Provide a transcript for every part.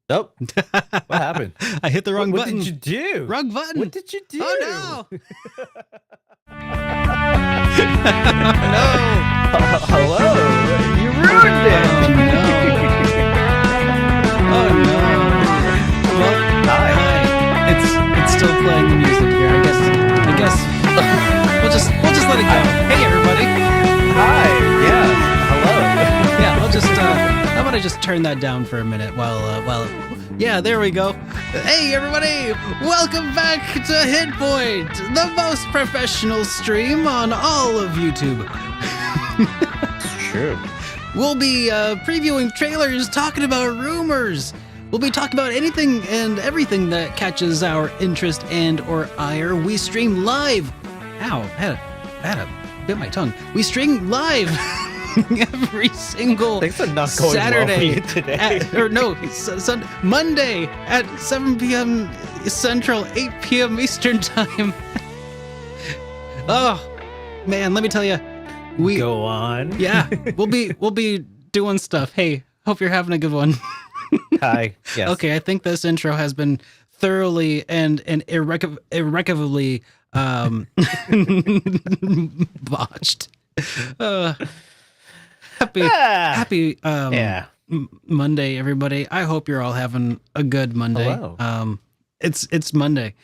Nope. What happened? I hit the wrong button. What did you do? Wrong button. What did you do? Oh no! Hello. You ruined it. Oh no! Well, Hi. It's still playing the music here. I guess we'll just let it go. Hey everybody. Hi. Yes. Hello. Yeah, I'm gonna just turn that down for a minute while yeah, there we go. Hey everybody, welcome back to HitPoint, the most professional stream on all of YouTube. It's true. We'll be previewing trailers, talking about rumors. We'll be talking about anything and everything that catches our interest and or ire. We stream live. Ow, had a bit my tongue. We stream live every single Things are not going Saturday well for you today. Monday at 7 p.m. Central, 8 p.m. Eastern Time. Oh man, let me tell you, we go on. Yeah, we'll be doing stuff. Hey, hope you're having a good one. Hi. Yes. Okay, I think this intro has been thoroughly and irrecoverably botched. Happy Monday, everybody. I hope you're all having a good Monday. Hello. It's Monday.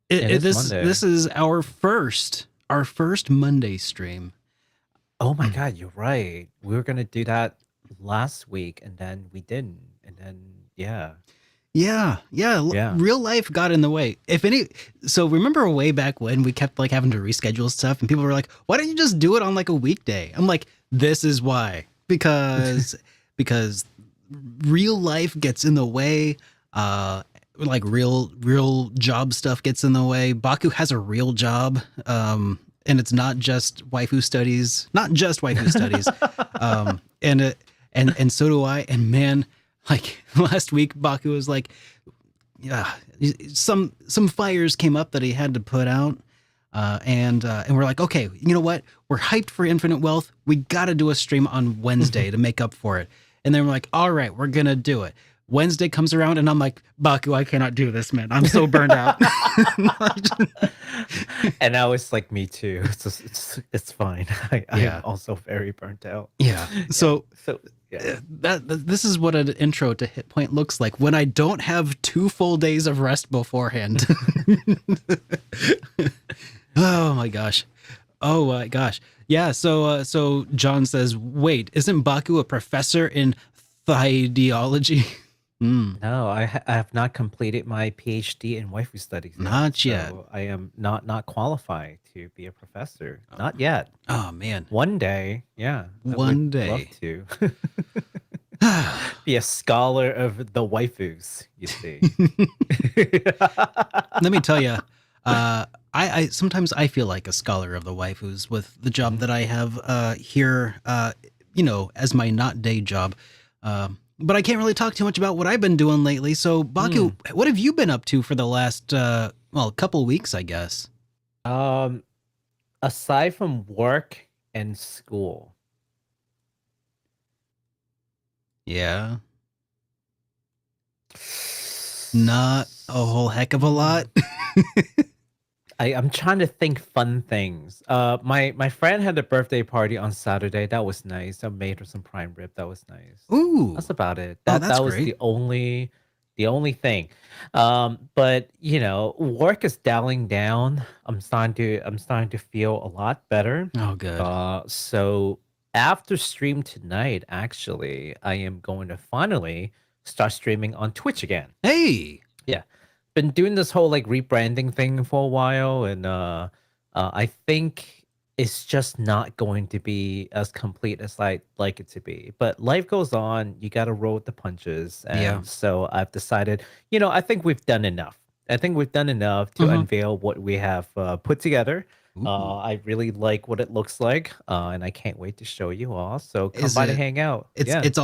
Is Monday. This is our first Monday stream. Oh my God, you're right. We were gonna do that last week, and then we didn't, and then yeah. Real life got in the way. So remember way back when we kept like having to reschedule stuff, and people were like, "Why don't you just do it on like a weekday?" I'm like, "This is why, because real life gets in the way. Like real job stuff gets in the way. Baku has a real job, and it's not just Waifu Studies, and so do I. And man, like last week, Baku was like, yeah, some fires came up that he had to put out, and we're like, okay, you know what? We're hyped for Infinite Wealth. We got to do a stream on Wednesday to make up for it. And then we're like, all right, we're gonna do it. Wednesday comes around, and I'm like, Baku, I cannot do this, man. I'm so burned out. And now it's like me too. It's fine. I'm also very burnt out. Yeah. So this is what an intro to HitPoint looks like when I don't have 2 full days of rest beforehand. Oh my gosh. Yeah. So John says, wait, isn't Baku a professor in ideology? No, I have not completed my PhD in Waifu Studies. Not yet. So I am not qualified to be a professor. Not yet. Oh man. One day, yeah. One day. Love to be a scholar of the waifus. You see. Let me tell you, I sometimes I feel like a scholar of the waifus with the job that I have here, as my not day job. But I can't really talk too much about what I've been doing lately. So, Baku, what have you been up to for the last, couple weeks, I guess? Aside from work and school. Yeah. Not a whole heck of a lot. I'm trying to think fun things. My friend had a birthday party on Saturday. That was nice. I made her some prime rib. That was nice. Ooh, that's about it. That's that was great. the only thing. But work is dialing down. I'm starting to feel a lot better. Oh, good. So after stream tonight, actually, I am going to finally start streaming on Twitch again. Hey. Yeah. Been doing this whole like rebranding thing for a while, and I think it's just not going to be as complete as I'd like it to be. But life goes on. You got to roll with the punches. And so I've decided, I think we've done enough. I think we've done enough to unveil what we have put together. I really like what it looks like, and I can't wait to show you all. So come by to hang out. It's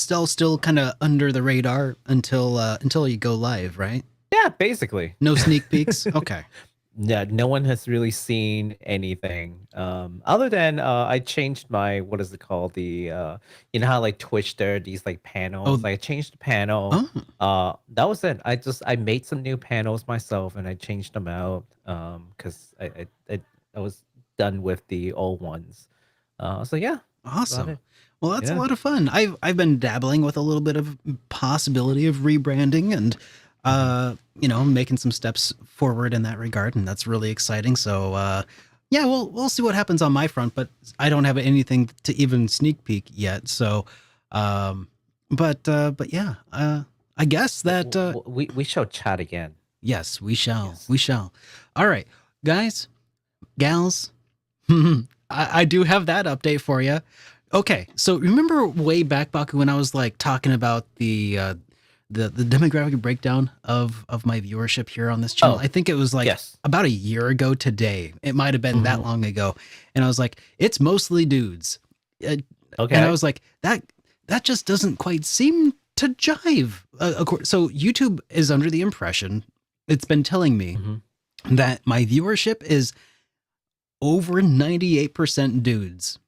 still kind of under the radar until you go live, right? Yeah, basically. No sneak peeks. Okay. Yeah, no one has really seen anything. Other than I changed my, what is it called? The you know how like Twitch there are these like panels. Oh, I changed the panel. oh, That was it. I made some new panels myself and I changed them out. Because I was done with the old ones. So yeah, that's about awesome. it. Well, that's a Yeah. lot of fun. I've been dabbling with a little bit of possibility of rebranding and Hmm. making some steps forward in that regard, and that's really exciting. So yeah, we'll see what happens on my front, but I don't have anything to even sneak peek yet. So um but yeah, I guess that We shall chat again. yes, we shall. Yes. We shall. All right, guys, gals, I do have that update for you. Okay, so remember way back, Baku, when I was like talking about the demographic breakdown of my viewership here on this channel? Oh, I think it was like yes. about a year ago today. It might have been that long ago, and I was like, it's mostly dudes, and I Okay. was like, that just doesn't quite seem to jive. So YouTube is under the impression, it's been telling me that my viewership is over 98% dudes.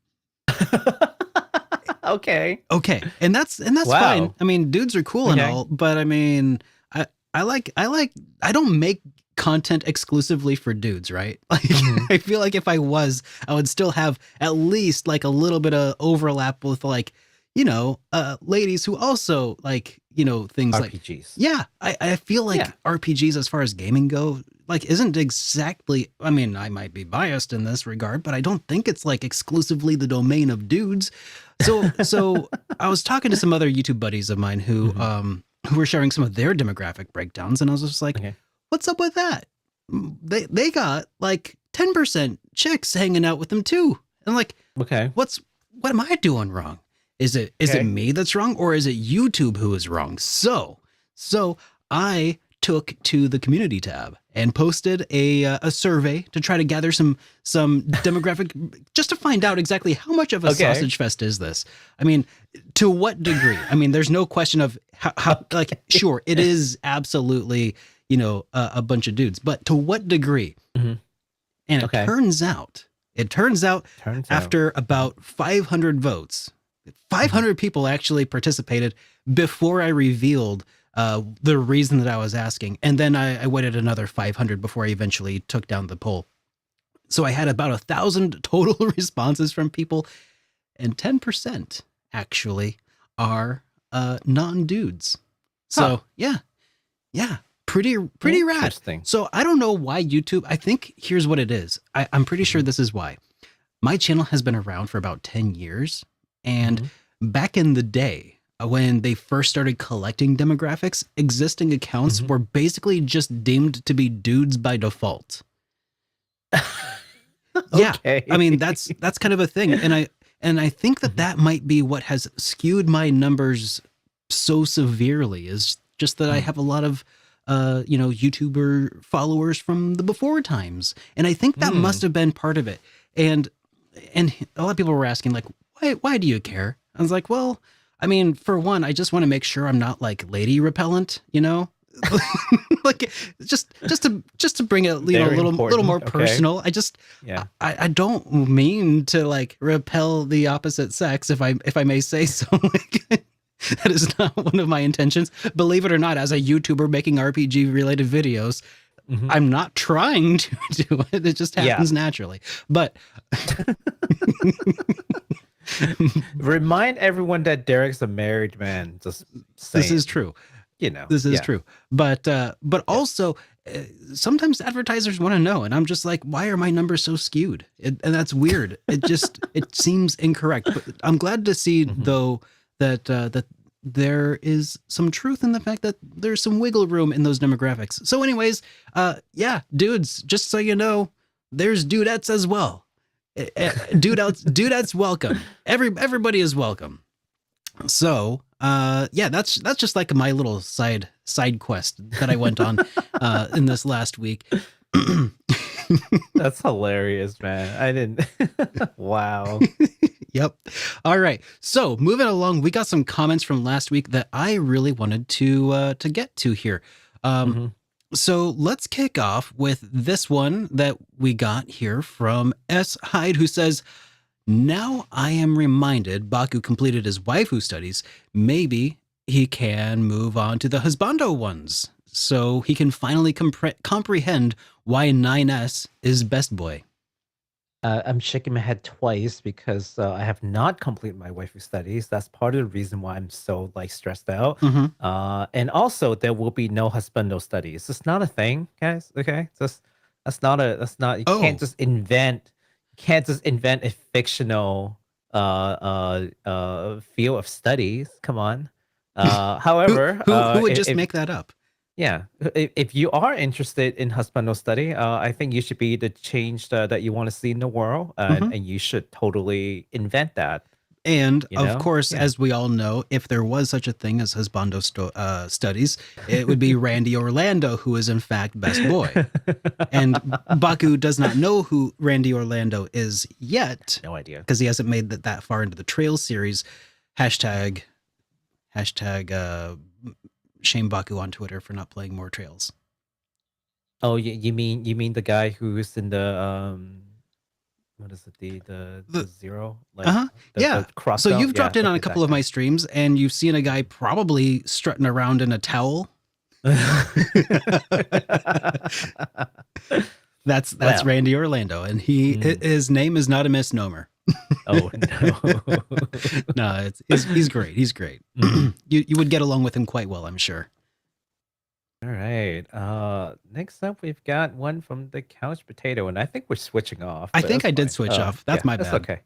Okay. Okay. And that's fine. Wow. I mean, dudes are cool and Okay. all, but I mean, I don't make content exclusively for dudes, right? Like I feel like if I would still have at least like a little bit of overlap with like, ladies who also like, things like RPGs. yeah, I feel like Yeah. RPGs as far as gaming go, like isn't exactly, I mean, I might be biased in this regard, but I don't think it's like exclusively the domain of dudes. So I was talking to some other YouTube buddies of mine who were sharing some of their demographic breakdowns, and I was just like, Okay. what's up with that? They got like 10% chicks hanging out with them too. And like, Okay. what am I doing wrong? Is it Okay. me that's wrong, or is it YouTube who is wrong? So I took to the community tab and posted a survey to try to gather some demographic, just to find out exactly how much of a Okay. sausage fest is this. I mean, to what degree? I mean, there's no question of how like, sure, it is absolutely, a bunch of dudes, but to what degree? Mhm. And Okay. it turns out Turns out. after about 500 votes, 500 people actually participated before I revealed the reason that I was asking. And then I waited another 500 before I eventually took down the poll. So I had about 1,000 total responses from people, and 10% actually are non-dudes. So yeah, pretty rad. Interesting. So I don't know why YouTube, I think here's what it is. I'm pretty sure this is why. My channel has been around for about 10 years. And back in the day, when they first started collecting demographics, existing accounts were basically just deemed to be dudes by default. Yeah, Okay. I mean that's kind of a thing, and I think that might be what has skewed my numbers so severely, is just that I have a lot of YouTuber followers from the before times, and I think that must have been part of it. And a lot of people were asking like, why do you care? I was like, well, I mean, for one, I just want to make sure I'm not like lady repellent, like just to bring it, a little more personal. I just, Yeah. I don't mean to like repel the opposite sex, if I may say so. Like, that is not one of my intentions. Believe it or not, as a YouTuber making RPG related videos, I'm not trying to do it. It just happens naturally. But remind everyone that Derek's a married man. Just saying. this is true. This is true. But also sometimes advertisers want to know, and I'm just like, why are my numbers so skewed? And that's weird. It seems incorrect. But I'm glad to see though that there is some truth in the fact that there's some wiggle room in those demographics. So anyways, dudes, just so you know, there's dudettes as well. Dudettes welcome. Everybody is welcome. So that's just like my little side quest that I went on in this last week. That's hilarious, man. I didn't. Wow. Yep. All right. So moving along, we got some comments from last week that I really wanted to get to here. So let's kick off with this one that we got here from S. Hyde, who says, now I am reminded Baku completed his waifu studies. Maybe he can move on to the husbando ones so he can finally comprehend why 9S is best boy. I'm shaking my head twice because I have not completed my waifu studies. That's part of the reason why I'm so like stressed out. And also, there will be no husbando studies. It's not a thing, guys. Okay, that's not. You can't just invent. You can't just invent a fictional field of studies. Come on. However, who would just make that up? Yeah, if you are interested in husbando study, I think you should be the change that you want to see in the world, and you should totally invent that. And of course, as we all know, if there was such a thing as husbando studies, it would be Randy Orlando, who is in fact best boy. And Baku does not know who Randy Orlando is yet. No idea. Because he hasn't made that far into the Trails series. Hashtag shame Baku on Twitter for not playing more Trails. Oh, you mean the guy who's in the what is it, the zero? Like, yeah. So you've dropped in on a couple of my streams and you've seen a guy probably strutting around in a towel. That's Randy Orlando, and his name is not a misnomer. Oh no. No, he's great. He's great. You would get along with him quite well, I'm sure. All right. Next up, we've got one from the Couch Potato, and I think we're switching off. I think I did switch off. That's my bad. That's okay.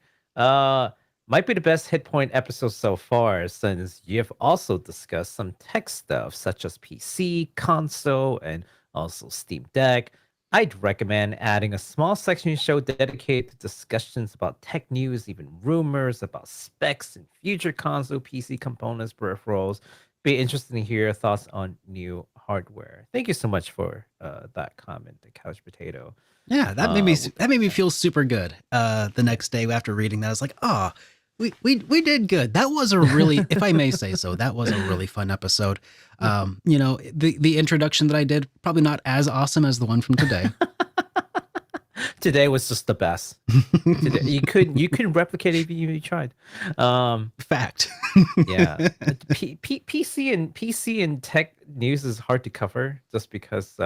Might be the best HitPoint episode so far, since you've also discussed some tech stuff such as PC, console, and also Steam Deck. I'd recommend adding a small section show dedicated to discussions about tech news, even rumors about specs and future console PC components, peripherals. Be interesting to hear your thoughts on new hardware. Thank you so much for that comment, the Couch Potato. Yeah, that made me feel super good. The next day after reading that, I was like, oh, we did good. That was a really, if I may say so, that was a really fun episode. The introduction that I did, probably not as awesome as the one from today. Today was just the best. Today, you couldn't replicate it even if you tried. Fact. Yeah. PC and tech news is hard to cover just because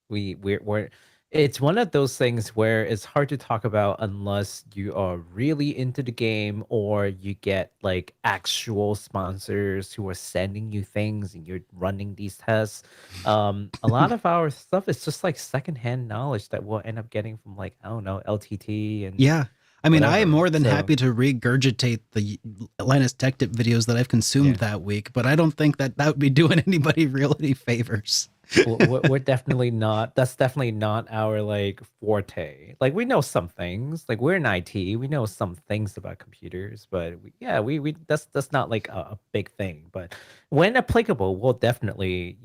we're it's one of those things where it's hard to talk about unless you are really into the game or you get like actual sponsors who are sending you things and you're running these tests. A lot of our stuff is just like secondhand knowledge that we'll end up getting from like, I don't know, LTT and yeah. I mean, I am more than happy to regurgitate the Linus Tech Tip videos that I've consumed that week, but I don't think that would be doing anybody real any favors. We're definitely not. That's definitely not our like forte. Like we know some things. Like we're in IT. We know some things about computers, but we that's not like a big thing. But when applicable, we'll definitely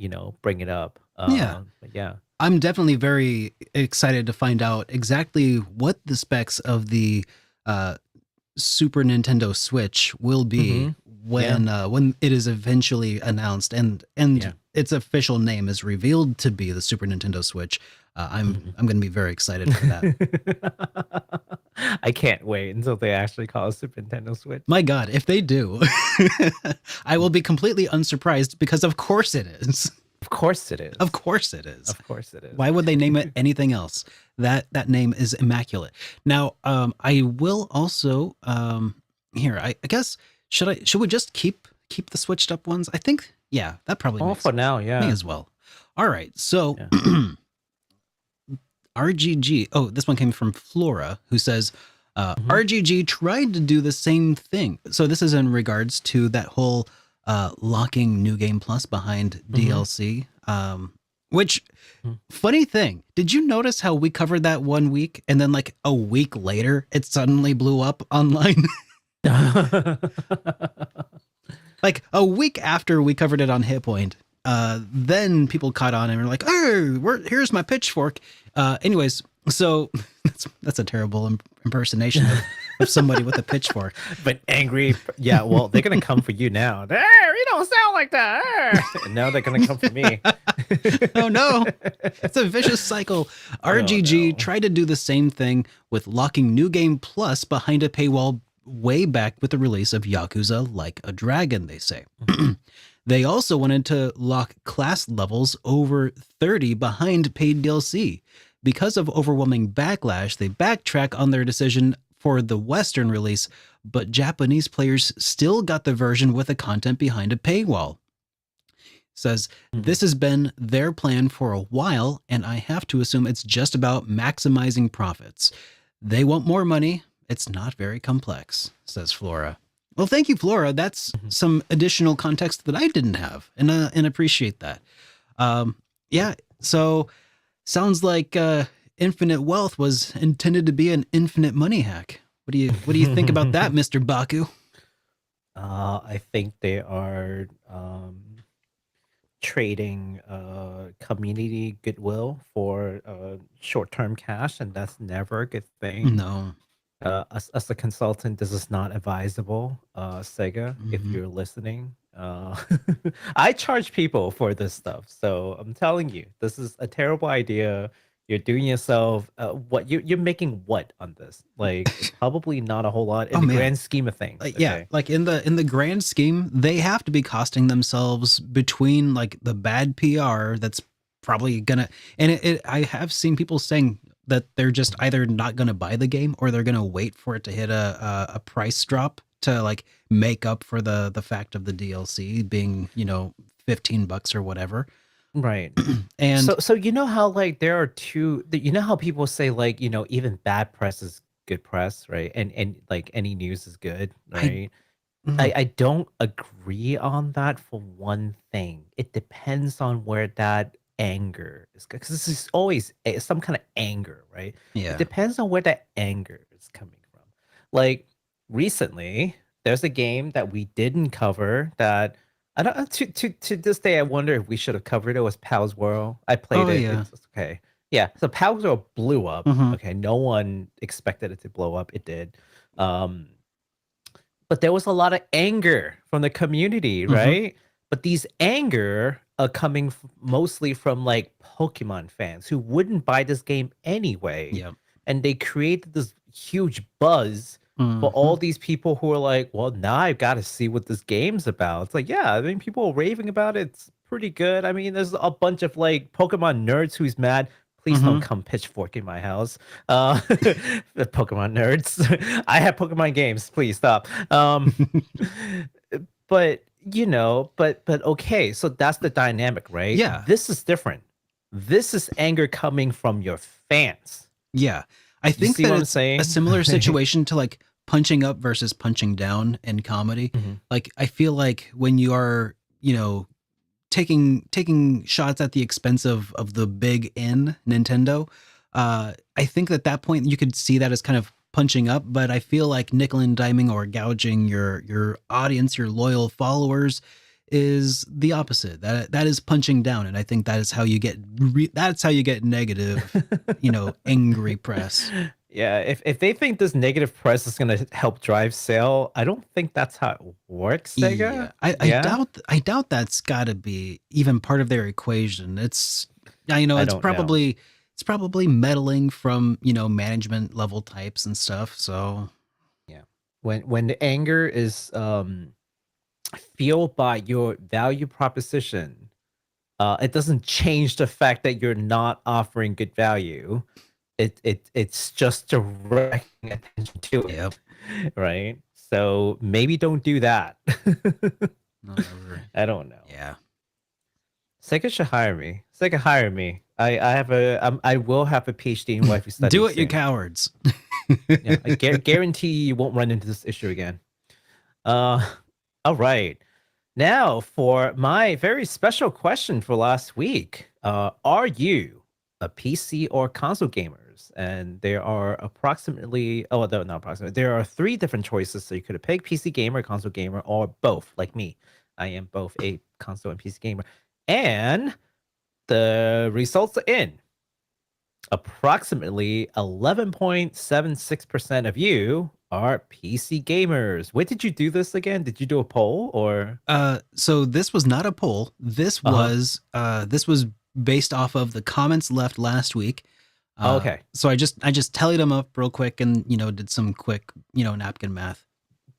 bring it up. But yeah. I'm definitely very excited to find out exactly what the specs of the Super Nintendo Switch will be when it is eventually announced and its official name is revealed to be the Super Nintendo Switch. I'm going to be very excited for that. I can't wait until they actually call it Super Nintendo Switch. My God, if they do, I will be completely unsurprised because of course it is. Of course it is. Of course it is. Of course it is. Why would they name it anything else? That name is immaculate. Now, I will also here. I guess should we just keep the switched up ones? I think that probably makes for now, me as well. All right, so RGG. Oh, this one came from Flora, who says RGG tried to do the same thing. So this is in regards to that whole locking New Game Plus behind DLC. Which, funny thing, did you notice how we covered that 1 week and then like a week later it suddenly blew up online? Like a week after we covered it on HitPoint, then people caught on and were like, "Oh, here's my pitchfork." Anyways, so that's a terrible impersonation of somebody with a pitchfork. But angry, yeah. Well, they're gonna come for you now. You don't sound like that. And now they're gonna come for me. Oh no, it's a vicious cycle. RGG tried to do the same thing with locking New Game Plus behind a paywall way back with the release of Yakuza Like a Dragon, they say. They also wanted to lock class levels over 30 behind paid DLC. Because of overwhelming backlash, they backtrack on their decision for the Western release, but Japanese players still got the version with the content behind a paywall. Says, this has been their plan for a while, and I have to assume it's just about maximizing profits. They want more money. It's not very complex, says Flora. Well, thank you, Flora. That's some additional context that I didn't have, and appreciate that. Yeah, so sounds like infinite wealth was intended to be an infinite money hack. What do you think about that, Mr. Baku? I think they are trading community goodwill for short-term cash, and that's never a good thing. No. As a consultant, this is not advisable, Sega, if you're listening. I charge people for this stuff, so I'm telling you, this is a terrible idea. You're doing yourself what you're making what on this? Like probably not a whole lot in the grand scheme of things. Okay? Yeah, like in the grand scheme, they have to be costing themselves between like the bad PR that's probably gonna, and I have seen people saying that they're just either not gonna buy the game or they're gonna wait for it to hit a price drop to like make up for the fact of the DLC being, $15 or whatever. Right. And so you know how like there are how people say like, even bad press is good press, right? And like any news is good, right? I don't agree on that for one thing. It depends on where that anger is, because this is always some kind of anger, right? Yeah. It depends on where that anger is coming from. Like recently, there's a game that we didn't cover that I don't to this day I wonder if we should have covered it. Was Pal's World. I played it. Yeah. It's okay. Yeah. So Pal's World blew up. Okay. No one expected it to blow up. It did. But there was a lot of anger from the community, right? But these anger are coming mostly from like Pokemon fans who wouldn't buy this game anyway. Yeah. And they created this huge buzz for all these people who are like, well, now I've got to see what this game's about. It's like, yeah, I mean, people are raving about it. It's pretty good. I mean, there's a bunch of like Pokemon nerds who's mad. Please don't come pitchfork in my house. The Pokemon nerds. I have Pokemon games. Please stop. But but okay. So that's the dynamic, right? Yeah. This is different. This is anger coming from your fans. Yeah. I think that it's a similar situation to like punching up versus punching down in comedy. Like I feel like when you are, taking shots at the expense of the big N, Nintendo, I think at that point you could see that as kind of punching up, but I feel like nickel and diming or gouging your audience, your loyal followers, is the opposite. That is punching down, and I think that is how you get that's how you get negative, angry press. Yeah, if they think this negative press is going to help drive sale, I don't think that's how it works, Sega. Yeah. I doubt that's got to be even part of their equation. It's it's probably meddling from management level types and stuff. So yeah, when the anger is fueled by your value proposition, it doesn't change the fact that you're not offering good value. It's just directing attention to it. Yep. Right? So maybe don't do that. I don't know. Yeah. Sega should hire me. Sega, hire me. I will have a PhD in Waifu Studies. Do it, you cowards. Yeah, I guarantee you won't run into this issue again. All right. Now for my very special question for last week. Are you a PC or console gamers? And there are there are 3 different choices. So you could have picked PC gamer, console gamer, or both, like me. I am both a console and PC gamer. And the results are in. Approximately 11.76% of you are PC gamers. Where did you do this again? Did you do a poll or? So this was not a poll. This was based off of the comments left last week. Okay. So I just tallied them up real quick and did some quick napkin math.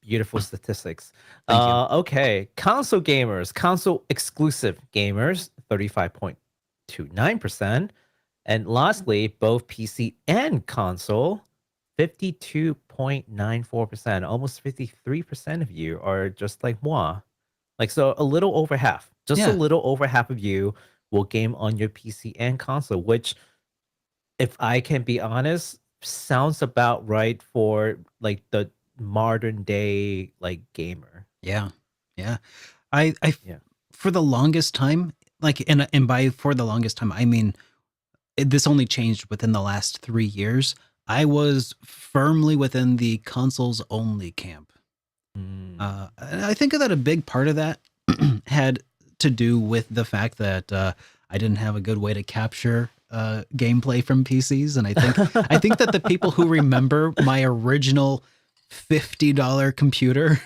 Beautiful statistics. Thank you. Okay, console gamers, console exclusive gamers, 35.29%. And lastly, both PC and console, 52.94%. Almost 53% of you are just like moi. Like, so a little over half. Just a little over half of you will game on your PC and console, which, if I can be honest, sounds about right for like the modern day like gamer. Yeah. I for the longest time, like, and by for the longest time, I mean, this only changed within the last 3 years. I was firmly within the consoles only camp. I think that a big part of that had to do with the fact that I didn't have a good way to capture gameplay from PCs, and I think that the people who remember my original $50 computer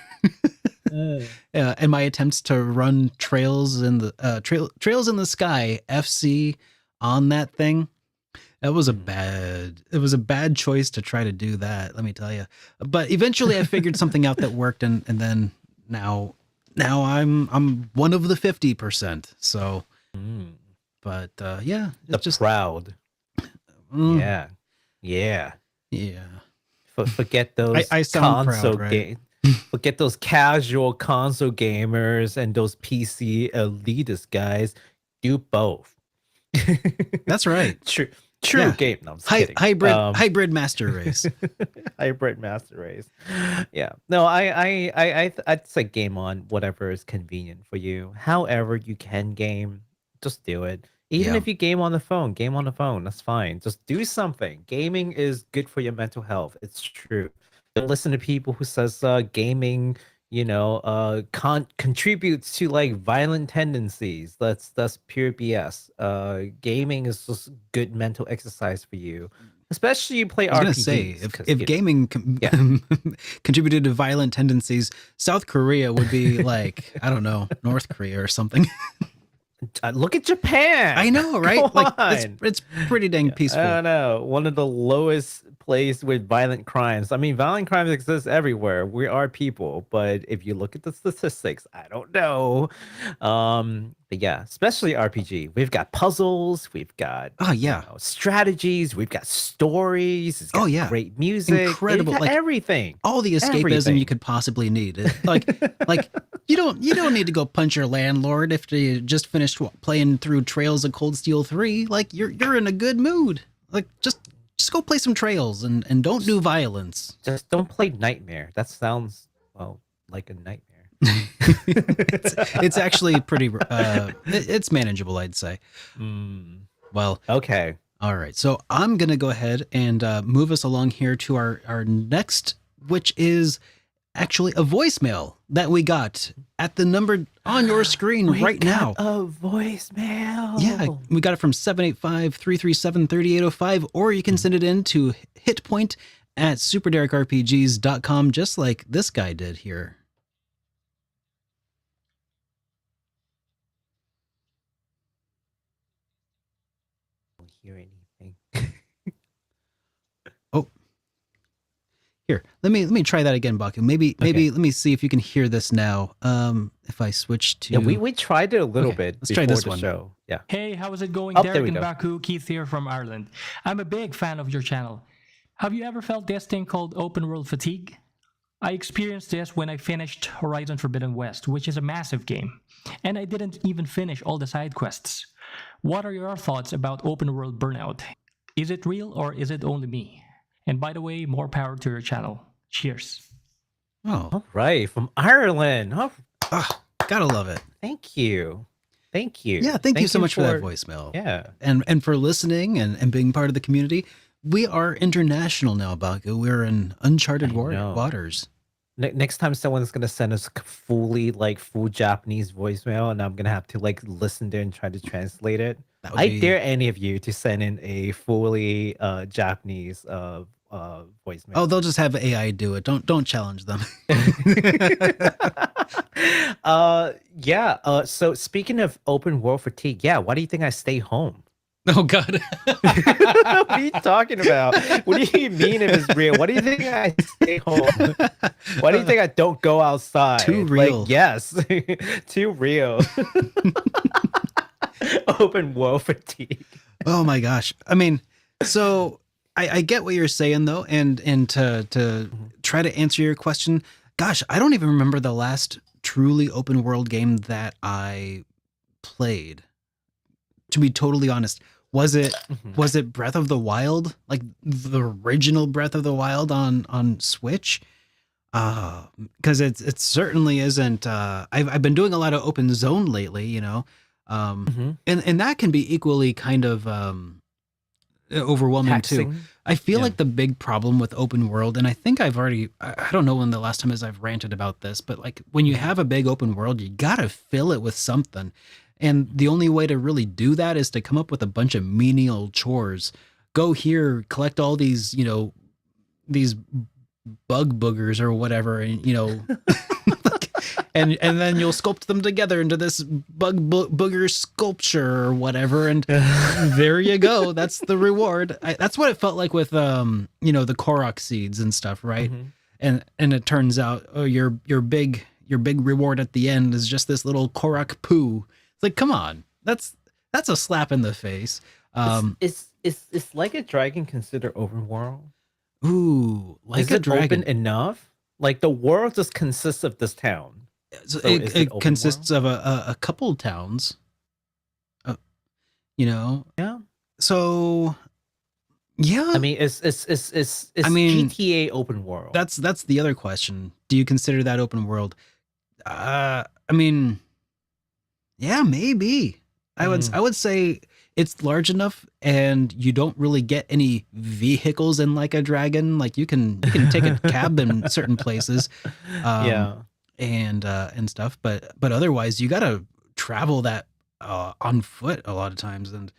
and my attempts to run Trails in the Sky FC on that thing, it was a bad choice to try to do that, let me tell you. But eventually I figured something out that worked, and then now I'm one of the 50%. So but yeah, it's just proud. Yeah. Forget those I sound console proud, right? Forget those casual console gamers and those PC elitist guys. Do both. That's right. True game. No, I'm just kidding. Hybrid master race. Hybrid master race. Yeah. No, I'd say game on whatever is convenient for you. However you can game, just do it. Even if you game on the phone, That's fine. Just do something. Gaming is good for your mental health. It's true. Don't listen to people who says gaming, contributes to like violent tendencies. That's pure BS. Gaming is just good mental exercise for you. Especially you play RPGs. I was gonna say, if gaming contributed to violent tendencies, South Korea would be like, I don't know, North Korea or something. Look at Japan. I know, right? Like it's pretty dang peaceful. I don't know. One of the lowest place with violent crimes. I mean, violent crimes exist everywhere. We are people, but if you look at the statistics, I don't know. But yeah, especially RPG. We've got puzzles. We've got strategies. We've got stories. It's got great music. Incredible, like everything. All the escapism you could possibly need. Like you don't need to go punch your landlord if you just finished playing through Trails of Cold Steel 3. Like you're in a good mood. Like just go play some Trails and don't do violence. Just don't play Nightmare. That sounds like a nightmare. it's actually pretty it's manageable, I'd say. Well, okay. All right. So I'm going to go ahead and move us along here to our next, which is actually a voicemail that we got at the number on your screen right now. A voicemail. Yeah, we got it from 785-337-3805, or you can send it in to HitPoint at SuperDerekRPGs.com, just like this guy did here. I don't hear anything. Oh. Here, let me try that again, Baku. Maybe let me see if you can hear this now. If I switch to we tried it a little bit. Let's try this one. Show. Yeah. Hey, how is it going, Derek and Baku? Keith here from Ireland. I'm a big fan of your channel. Have you ever felt this thing called open world fatigue? I experienced this when I finished Horizon Forbidden West, which is a massive game, and I didn't even finish all the side quests. What are your thoughts about open world burnout? Is it real or is it only me? And by the way, more power to your channel. Cheers. Oh, all right. From Ireland. Gotta love it. Thank you. Yeah, thank you so much for that voicemail. Yeah. And for listening and being part of the community. We are international now, Baku. We're in uncharted waters. Next time someone's going to send us full Japanese voicemail, and I'm going to have to listen there and try to translate it. I dare any of you to send in a fully Japanese voicemail. Oh, they'll just have AI do it. Don't challenge them. Yeah. So speaking of open world fatigue, yeah, why do you think I stay home? Oh God. What are you talking about? What do you mean if it's real? What do you think I stay home? Why do you think I don't go outside? Too real. Like, yes. Too real. Open world fatigue. Oh my gosh. I mean, so I get what you're saying though, and to try to answer your question, gosh, I don't even remember the last truly open world game that I played. To be totally honest, was it Breath of the Wild, like the original Breath of the Wild on Switch? Because it certainly isn't. I've been doing a lot of open zone lately, you know, and that can be equally kind of overwhelming Taxing. too. I feel like the big problem with open world, and I think I don't know when the last time is I've ranted about this, but like when you have a big open world, you gotta fill it with something. And the only way to really do that is to come up with a bunch of menial chores. Go here, collect all these, you know, these bug boogers or whatever, and you know, and then you'll sculpt them together into this booger sculpture or whatever, and there you go. That's the reward. That's what it felt like with you know, the Korok seeds and stuff, right? And it turns out, oh, your big reward at the end is just this little Korok poo. Like, come on, that's a slap in the face. Is Like a Dragon considered open world? Ooh, Like a Dragon open enough? Like the world just consists of this town. So it consists of a couple towns. You know. Yeah. So. Yeah. I mean, it's GTA open world. That's the other question. Do you consider that open world? I mean. Yeah, maybe. I would say it's large enough, and you don't really get any vehicles in Like a Dragon. Like you can take a cab in certain places, and stuff. But otherwise, you gotta travel that on foot a lot of times, and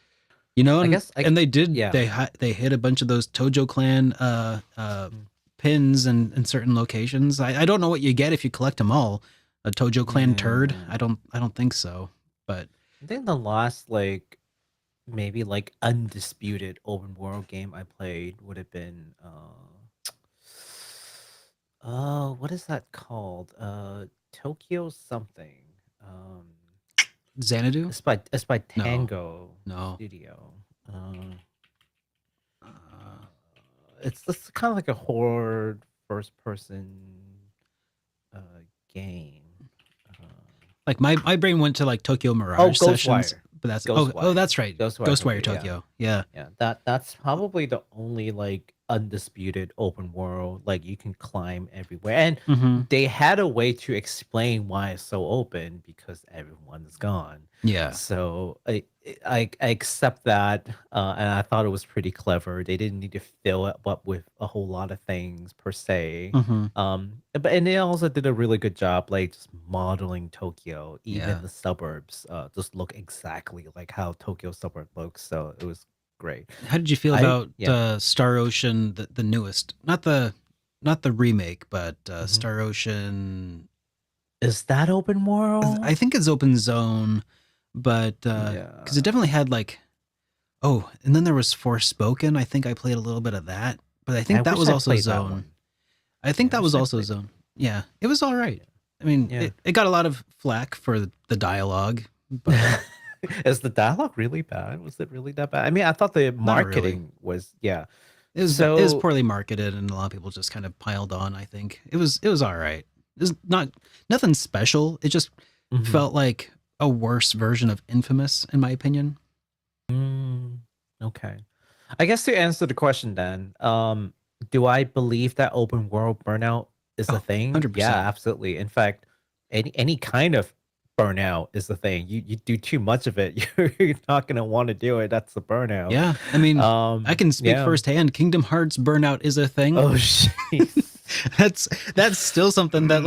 you know, and they did. Yeah. They hit a bunch of those Tojo Clan pins in certain locations. I don't know what you get if you collect them all. A Tojo Clan turd? I don't think so. But I think the last maybe undisputed open world game I played would have been what is that called? Tokyo something. Xanadu? It's by Tango Studio. It's kind of like a horror first person game. Like my brain went to like Tokyo Mirage Sessions, but that's Ghostwire. That's right. Ghostwire Tokyo. Yeah. That's probably the only undisputed open world. Like you can climb everywhere, and they had a way to explain why it's so open because everyone's gone. Yeah. So I accept that, and I thought it was pretty clever. They didn't need to fill it up with a whole lot of things per se. But they also did a really good job, just modeling Tokyo. Even the suburbs just look exactly like how Tokyo suburb looks. So it was great. How did you feel about Star Ocean, the newest, not the remake, but Star Ocean? Is that open world? I think it's open zone. But because it definitely had and then there was Forspoken. I think I played a little bit of that, but I think that was also zone. I think that was also zone. Yeah, it was all right. I mean, it got a lot of flack for the dialogue. But is the dialogue really bad? Was it really that bad? I mean, I thought the marketing was it was poorly marketed, and a lot of people just kind of piled on. I think it was all right. It was nothing special. It just felt like a worse version of Infamous, in my opinion. Okay. I guess to answer the question then, do I believe that open world burnout is a thing? 100%. Yeah, absolutely. In fact, any kind of burnout is the thing. You do too much of it, you're not going to want to do it. That's the burnout. Yeah. I mean, I can speak firsthand. Kingdom Hearts burnout is a thing. Oh, jeez. That's still something that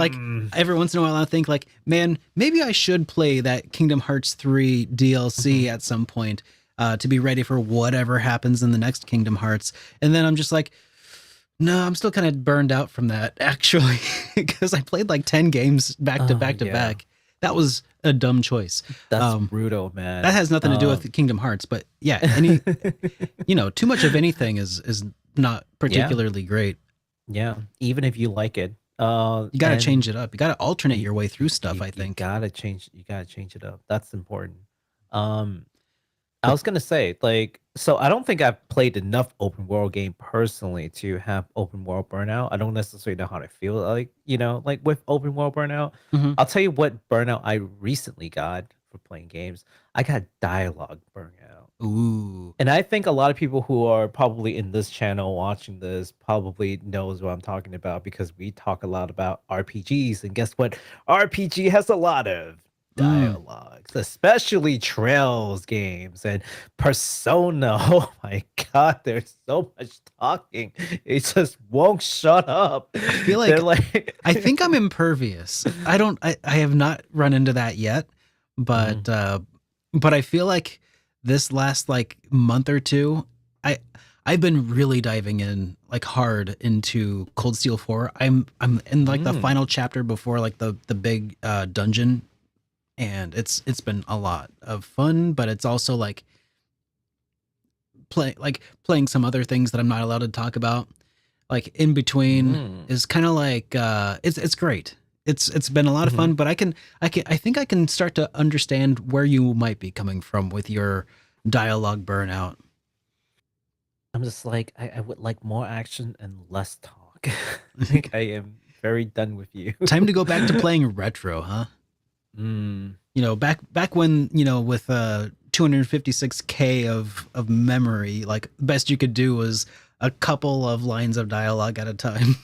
every once in a while I think man, maybe I should play that Kingdom Hearts 3 DLC at some point to be ready for whatever happens in the next Kingdom Hearts. And then I'm just like, No, I'm still kind of burned out from that actually, because I played like 10 games back to back to back. That was a dumb choice. That's brutal, man. That has nothing to do with Kingdom Hearts, but yeah, too much of anything is not particularly great. Yeah, even if you like it, you got to change it up. You got to alternate your way through stuff. I think you gotta change it up. That's important. I was gonna say, like, so I don't think I've played enough open world game personally to have open world burnout. I don't necessarily know how to feel like, like with open world burnout. I'll tell you what burnout I recently got for playing games. I got dialogue burnout. Ooh. And I think a lot of people who are probably in this channel watching this probably knows what I'm talking about, because we talk a lot about RPGs, and guess what? RPG has a lot of dialogues, especially Trails games and Persona. Oh my god, there's so much talking. It just won't shut up. I feel like I think I'm impervious. I have not run into that yet, but I feel like this last like month or two, I've been really diving in like hard into Cold Steel 4. I'm in like the final chapter before like the big dungeon, and it's been a lot of fun, but it's also like playing some other things that I'm not allowed to talk about. Like in between is kind of like it's great. It's been a lot of fun, but I think I can start to understand where you might be coming from with your dialogue burnout. I'm just like, I would like more action and less talk. I think I am very done with you. Time to go back to playing retro, huh? Back when, with 256K of memory, like best you could do was a couple of lines of dialogue at a time.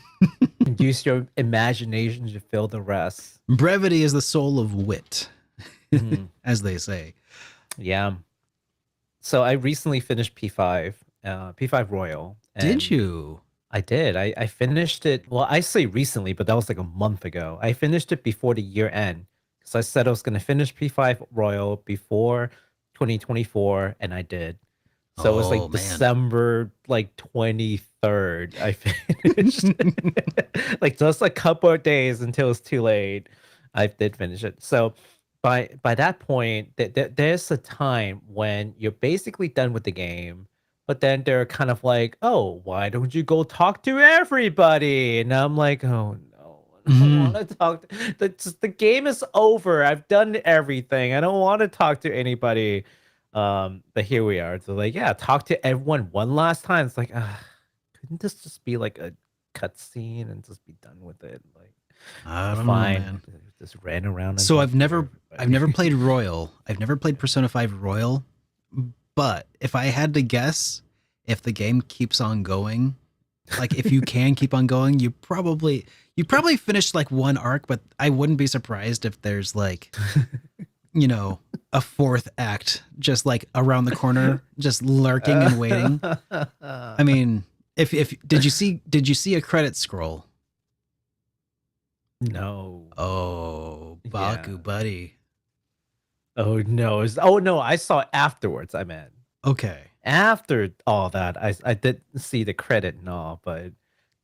Use your imagination to fill the rest. Brevity is the soul of wit, as they say. Yeah. So I recently finished P5, P5 Royal. Did you? I did. I finished it. Well, I say recently, but that was like a month ago. I finished it before the year end. So I said I was going to finish P5 Royal before 2024, and I did. So it was like December like 23rd. I finished like just a couple of days until it's too late. I did finish it. So by that point, there's a time when you're basically done with the game, but then they're kind of like, "Oh, why don't you go talk to everybody?" And I'm like, "Oh no, I don't want to talk. The game is over. I've done everything. I don't want to talk to anybody." But here we are. So like, yeah, talk to everyone one last time. It's like, couldn't this just be like a cutscene and just be done with it? Like, I don't know, man. Just ran around. So I've never played Royal. I've never played Persona 5 Royal. But if I had to guess, if the game keeps on going, like if you can keep on going, you probably finished like one arc, but I wouldn't be surprised if there's like, a fourth act just like around the corner, just lurking and waiting. I mean, if did you see a credit scroll? No. Oh, Baku, buddy. Oh no! No, I saw afterwards. I meant okay. After all that, I did see the credit and all, but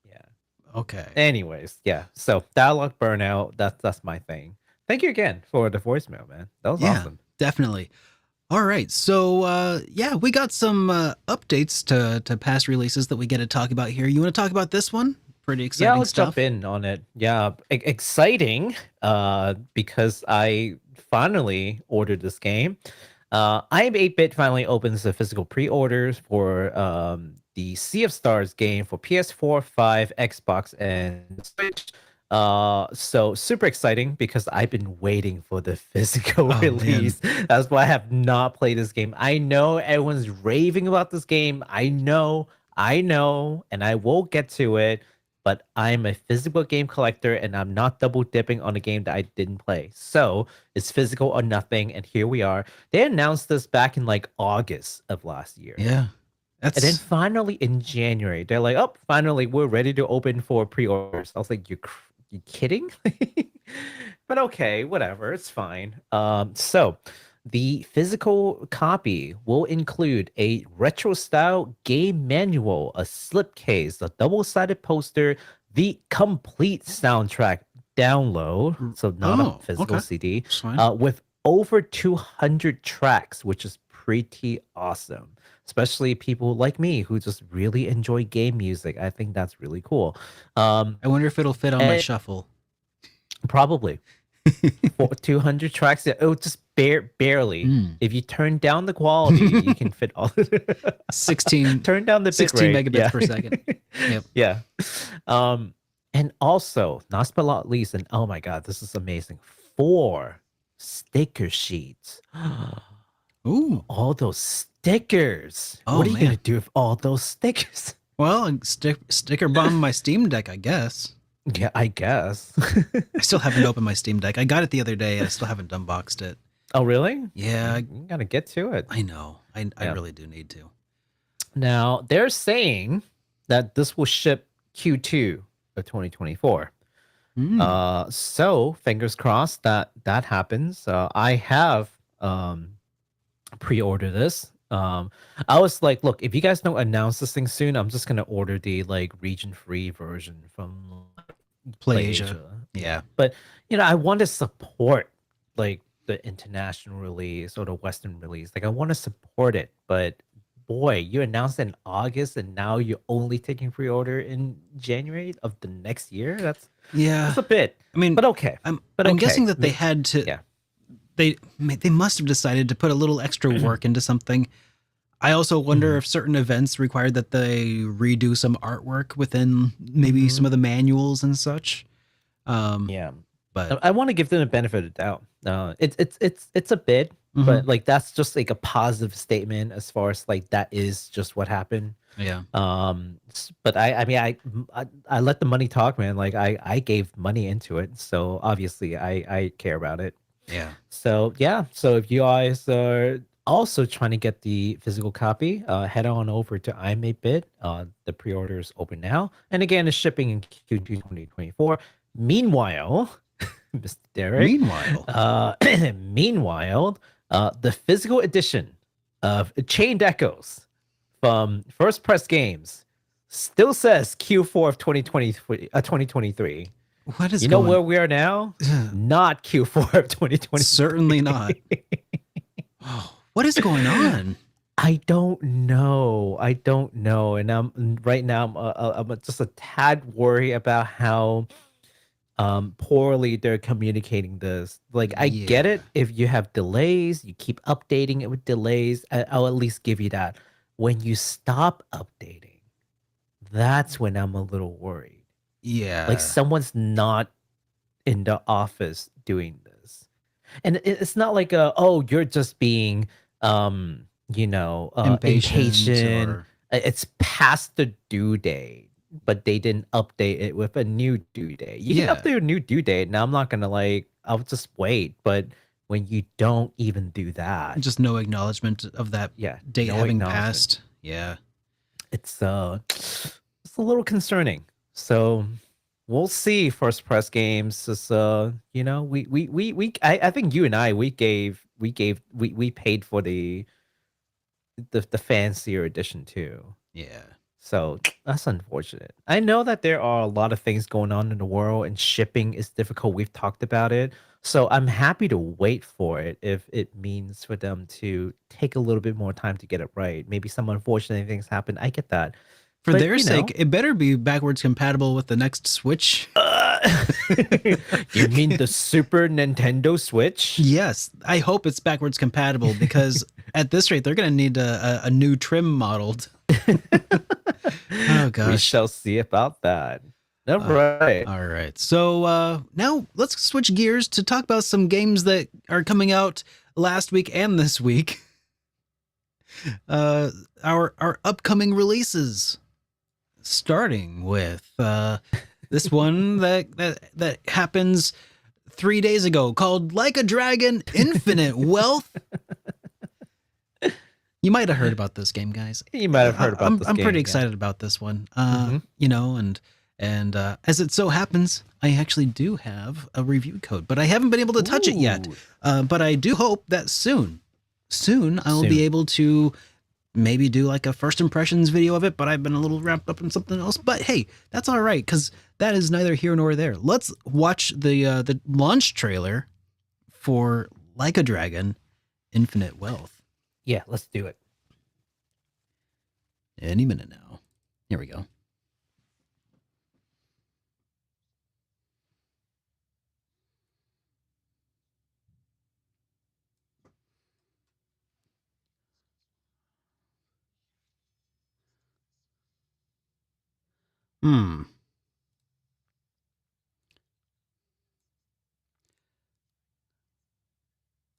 yeah. Okay. Anyways, yeah. So dialogue burnout. That's my thing. Thank you again for the voicemail, man. That was awesome. Definitely. All right. So we got some updates to past releases that we get to talk about here. You want to talk about this one? Pretty exciting let's stuff. Jump in on it. Yeah, exciting. Because I finally ordered this game. I'm 8-Bit finally opens the physical pre-orders for the Sea of Stars game for PS4, 5, Xbox, and Switch. So super exciting because I've been waiting for the physical release. Man. That's why I have not played this game. I know everyone's raving about this game. I know, and I will get to it. But I'm a physical game collector, and I'm not double dipping on a game that I didn't play. So it's physical or nothing, and here we are. They announced this back in like August of last year. Yeah. And then finally in January, they're like, "Oh, finally we're ready to open for pre-orders." I was like, "You kidding?" But okay, whatever, it's fine. So the physical copy will include a retro-style game manual, a slipcase, a double-sided poster, the complete soundtrack download, so not a physical CD, with over 200 tracks, which is pretty awesome. Especially people like me who just really enjoy game music. I think that's really cool. I wonder if it'll fit on my shuffle. Probably. 200 tracks. Oh, just barely. If you turn down the quality, you can fit all 16. Turn down the 16 megabits per second. Yep. Yeah. And also, last but not least, and oh my god, this is amazing. 4 sticker sheets. Ooh, all those stickers. What are you gonna do with all those stickers? Well, sticker bomb my Steam Deck, I guess. Yeah, I guess. I still haven't opened my Steam Deck. I got it the other day. I still haven't unboxed it. Oh, really? Yeah. You gotta get to it. I know. I really do need to. Now, they're saying that this will ship Q2 of 2024. So, fingers crossed that happens. I have pre-ordered this. I was like, look, if you guys don't announce this thing soon, I'm just gonna order the like region-free version from PlayAsia. Yeah. But I want to support like the international release or the Western release. Like I want to support it, but boy, you announced in August and now you're only taking pre-order in January of the next year. That's a bit. I mean, but okay. I'm guessing that they had to. Yeah. They must have decided to put a little extra work into something. I also wonder if certain events required that they redo some artwork within maybe some of the manuals and such. But I want to give them a benefit of the doubt. It's a bit, but like that's just like a positive statement as far as like that is just what happened. Yeah. But I mean I let the money talk, man. Like I gave money into it, so obviously I care about it. Yeah. So if you guys are also trying to get the physical copy, head on over to I'm8bit. The pre-order is open now, and again, it's shipping in Q2 2024. Meanwhile, Mr. Derek. Meanwhile, the physical edition of Chained Echoes from First Press Games still says Q4 of 2023. What is where we are now? Not Q4 of 2020. Certainly not. What is going on? I don't know. And right now I'm just a tad worried about how poorly they're communicating this. Like I get it. If you have delays, you keep updating it with delays. I'll at least give you that. When you stop updating, that's when I'm a little worried. Yeah. Like someone's not in the office doing this. And it's not like you're just being impatient. Or... It's past the due date, but they didn't update it with a new due date. You can update a new due date. Now I'm not gonna I'll just wait. But when you don't even do that, just no acknowledgement of that date having passed. Yeah. It's a little concerning. So we'll see. First Press Games is I think you and I we paid for the fancier edition too. Yeah. So that's unfortunate. I know that there are a lot of things going on in the world and shipping is difficult. We've talked about it. So I'm happy to wait for it if it means for them to take a little bit more time to get it right. Maybe some unfortunate things happen. I get that. For their sake, it better be backwards compatible with the next Switch. You mean the Super Nintendo Switch? Yes, I hope it's backwards compatible because at this rate, they're going to need a new trim modeled. Oh, gosh. We shall see about that. All right. All right. So now let's switch gears to talk about some games that are coming out last week and this week. Our upcoming releases. Starting with this one that happens 3 days ago called Like a Dragon Infinite Wealth. You might have heard about this game, guys. You might have heard about this game. I'm pretty excited about this one. And And as it so happens, I actually do have a review code, but I haven't been able to touch it yet. But I do hope that soon I'll be able to maybe do like a first impressions video of it, but I've been a little wrapped up in something else. But hey, that's all right, because that is neither here nor there. Let's watch the launch trailer for Like a Dragon Infinite Wealth. Yeah, let's do it. Any minute now. Here we go.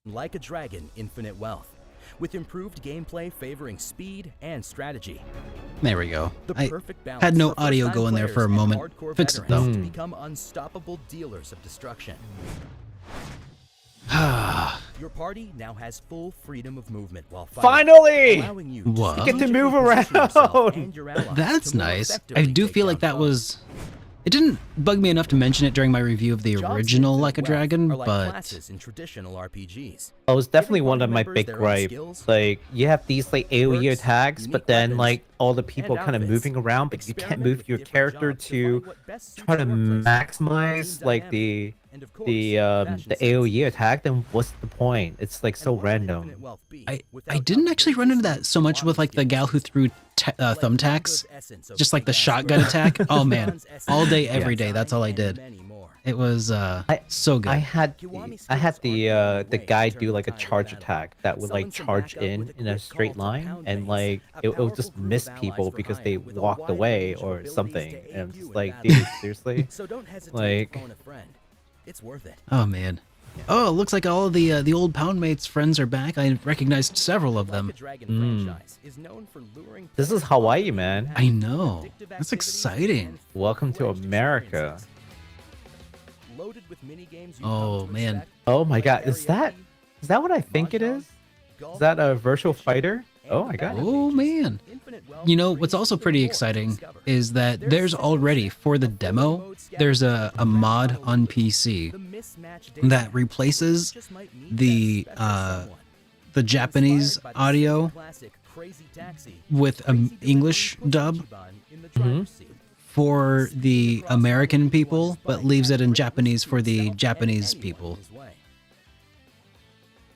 Like a Dragon Infinite Wealth, with improved gameplay favoring speed and strategy. There we go. The I perfect balance had no for audio first-time going there for a players and moment. hardcore Fixed it veterans though. to become unstoppable dealers of destruction. Your party now has full freedom of movement while fighting, Finally! allowing you What? Get to move strategically position yourself around. and your allies That's to more nice. I effectively do take feel down like that foes. was... It didn't bug me enough to mention it during my review of the Jobs in original Infinite Like a Wealth Dragon, are like but... classes in traditional RPGs. Oh, it's definitely Giving one of party my members big their own gripes. skills, Like, you have these like AoE perks, attacks, but unique then weapons, like all the people and kind of outfits. moving around, but you can't Experiment move with your different character jobs to find what best suits try to your workplace, maximize team like dynamic, and of course, the fashion AoE sense. attack. Then what's the point? It's like so And what would random. Infinite Wealth be I without didn't actually run into that so much upgraded with like the gal who threw like thumbtacks, Granblue's essence of just like the big-ass shotgun growth, attack. Oh man, John's essence all day, of every day. design, That's all I and did. many more. It was so good. I had Kiwami I had skills the aren't the going away guy to do turn like a the tide of charge battle. attack that would like Summon some charge backup in with a a quick straight call to line, Pound and Base, like a it would powerful just group miss of people allies for because hire they with a walked wide away range of or abilities something. to And aid I'm you just in like, battle. dude, seriously? So don't hesitate Like- to phone a friend. It's worth it. Oh man. Oh, it looks like all of the old Pound Mates friends are back. I recognized several of Like them. a Dragon franchise is known for luring This is players Hawaii, into man. I know. addictive That's activities exciting. and Welcome to full-fledged America. experiences. Loaded with mini-games you Oh, come to man. expect, Oh my like god, is that what I think it is? golf, Is that a virtual fighter? and Oh my god. battle Oh pages. man. Infinite Wealth You know, brings what's also even pretty more to exciting discover. is that There's there's Sentinels, already, for the a fully demo, mode scavenger there's hunt a with mod battle on loot, PC the mismatch data that map, replaces where you just might meet the that special someone. the Japanese Inspired by the audio semi-classic Crazy Taxi, with Crazy an English puts dub Ichiban in the driver's seat. for the American people, but leaves it in Japanese for the Japanese people.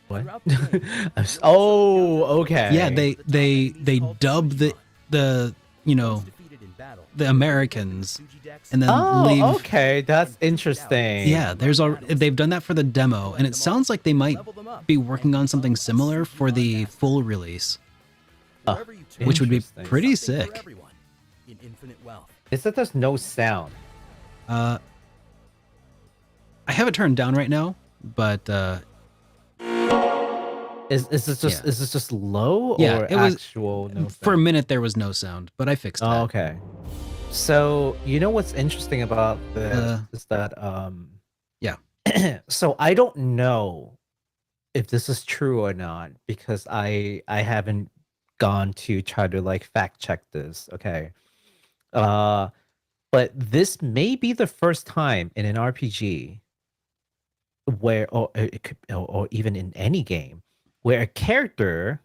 What? Oh, okay. Yeah, they dub the you know the Americans and then leave. Oh, okay, that's interesting. Yeah, they've done that for the demo, and it sounds like they might be working on something similar for the full release, which would be Interesting. pretty sick. Is that there's no sound? I have it turned down right now, but Is this just Yeah. is this just low Yeah, or it was- actual no sound? for a minute there was no sound, but I fixed that. Oh, okay. So you know what's interesting about this is that Yeah. so I don't know if this is true or not because I haven't gone to try to like fact check this, okay? But this may be the first time in an RPG where or it could or even in any game where a character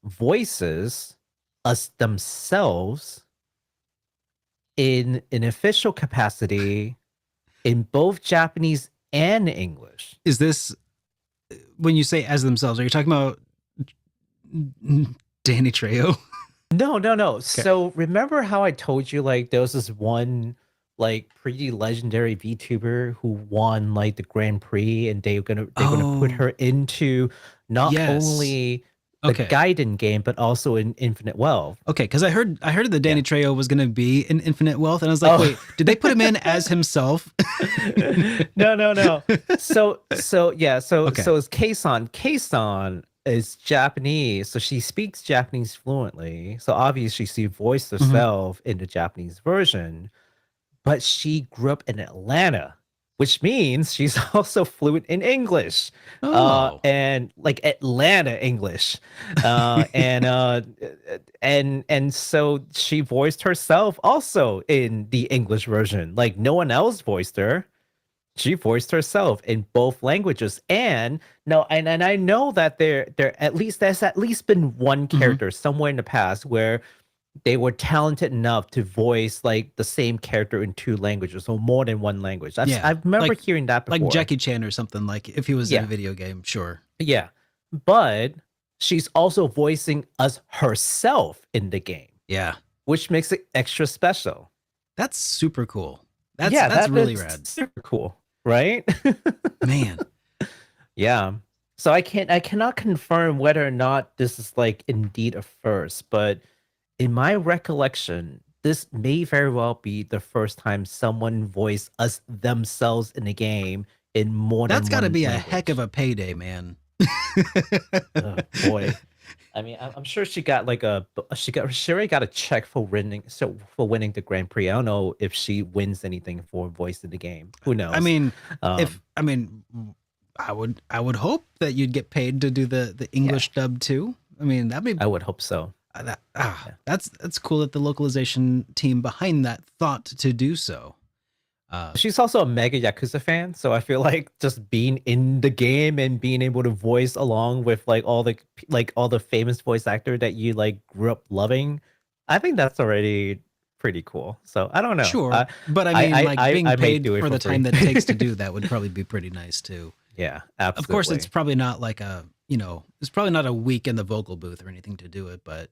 voices us themselves in an official capacity in both Japanese and English. Is this when you say as themselves? Are you talking about Danny Trejo? No. So remember how I told you like there was this one like pretty legendary VTuber who won like the Grand Prix and they're gonna put her into not Yes. only the Okay. Gaiden game but also in Infinite Wealth. Okay, because I heard that Danny Trejo was going to be in Infinite Wealth, and I was like, Oh. wait, did they put him in as himself? No. So Okay. it's Keisan. Keisan is Japanese, so she speaks Japanese fluently. So obviously she voiced herself in the Japanese version, but she grew up in Atlanta. which means she's also fluent in English, and like Atlanta English, and so she voiced herself also in the English version. Like no one else voiced her. She voiced herself in both languages, and I know that there's at least been one character somewhere in the past where they were talented enough to voice like the same character in two languages or more than one language. I remember hearing that before. Like Jackie Chan or something, like if he was in a video game, sure. Yeah. But she's also voicing us herself in the game. Yeah. Which makes it extra special. That's super cool. That's really rad. Super cool, right? Man. Yeah. So I cannot confirm whether or not this is like indeed a first, but in my recollection, this may very well be the first time someone voiced us themselves in a game in more than one language. That's got to be a heck of a payday, man. Oh, boy. I mean, I'm sure she got like she already got a check for winning the Grand Prix. I don't know if she wins anything for voicing the game. Who knows? I mean, I would hope that you'd get paid to do the English dub too. I mean, I would hope so. That's cool that the localization team behind that thought to do so. She's also a mega Yakuza fan, so I feel like just being in the game and being able to voice along with like all the famous voice actor that you like grew up loving, I think that's already pretty cool. So I don't know. Sure, but I mean, being paid for the time that it takes to do that would probably be pretty nice too. Yeah, absolutely. Of course, it's probably not like it's probably not a week in the vocal booth or anything to do it, but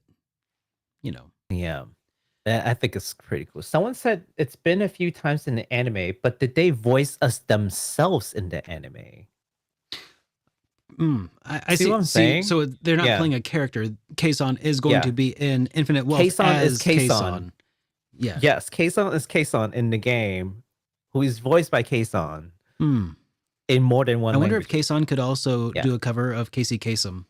Yeah. I think it's pretty cool. Someone said it's been a few times in the anime, but did they voice us themselves in the anime? I see what I'm saying. So they're not playing a character. Keisan is going to be in Infinite Wealth. Keisan is Keisan. Yeah. Yes, Keisan is Keisan in the game, who is voiced by Keisan in more than one language. I wonder if Keisan could also do a cover of Casey Kasem.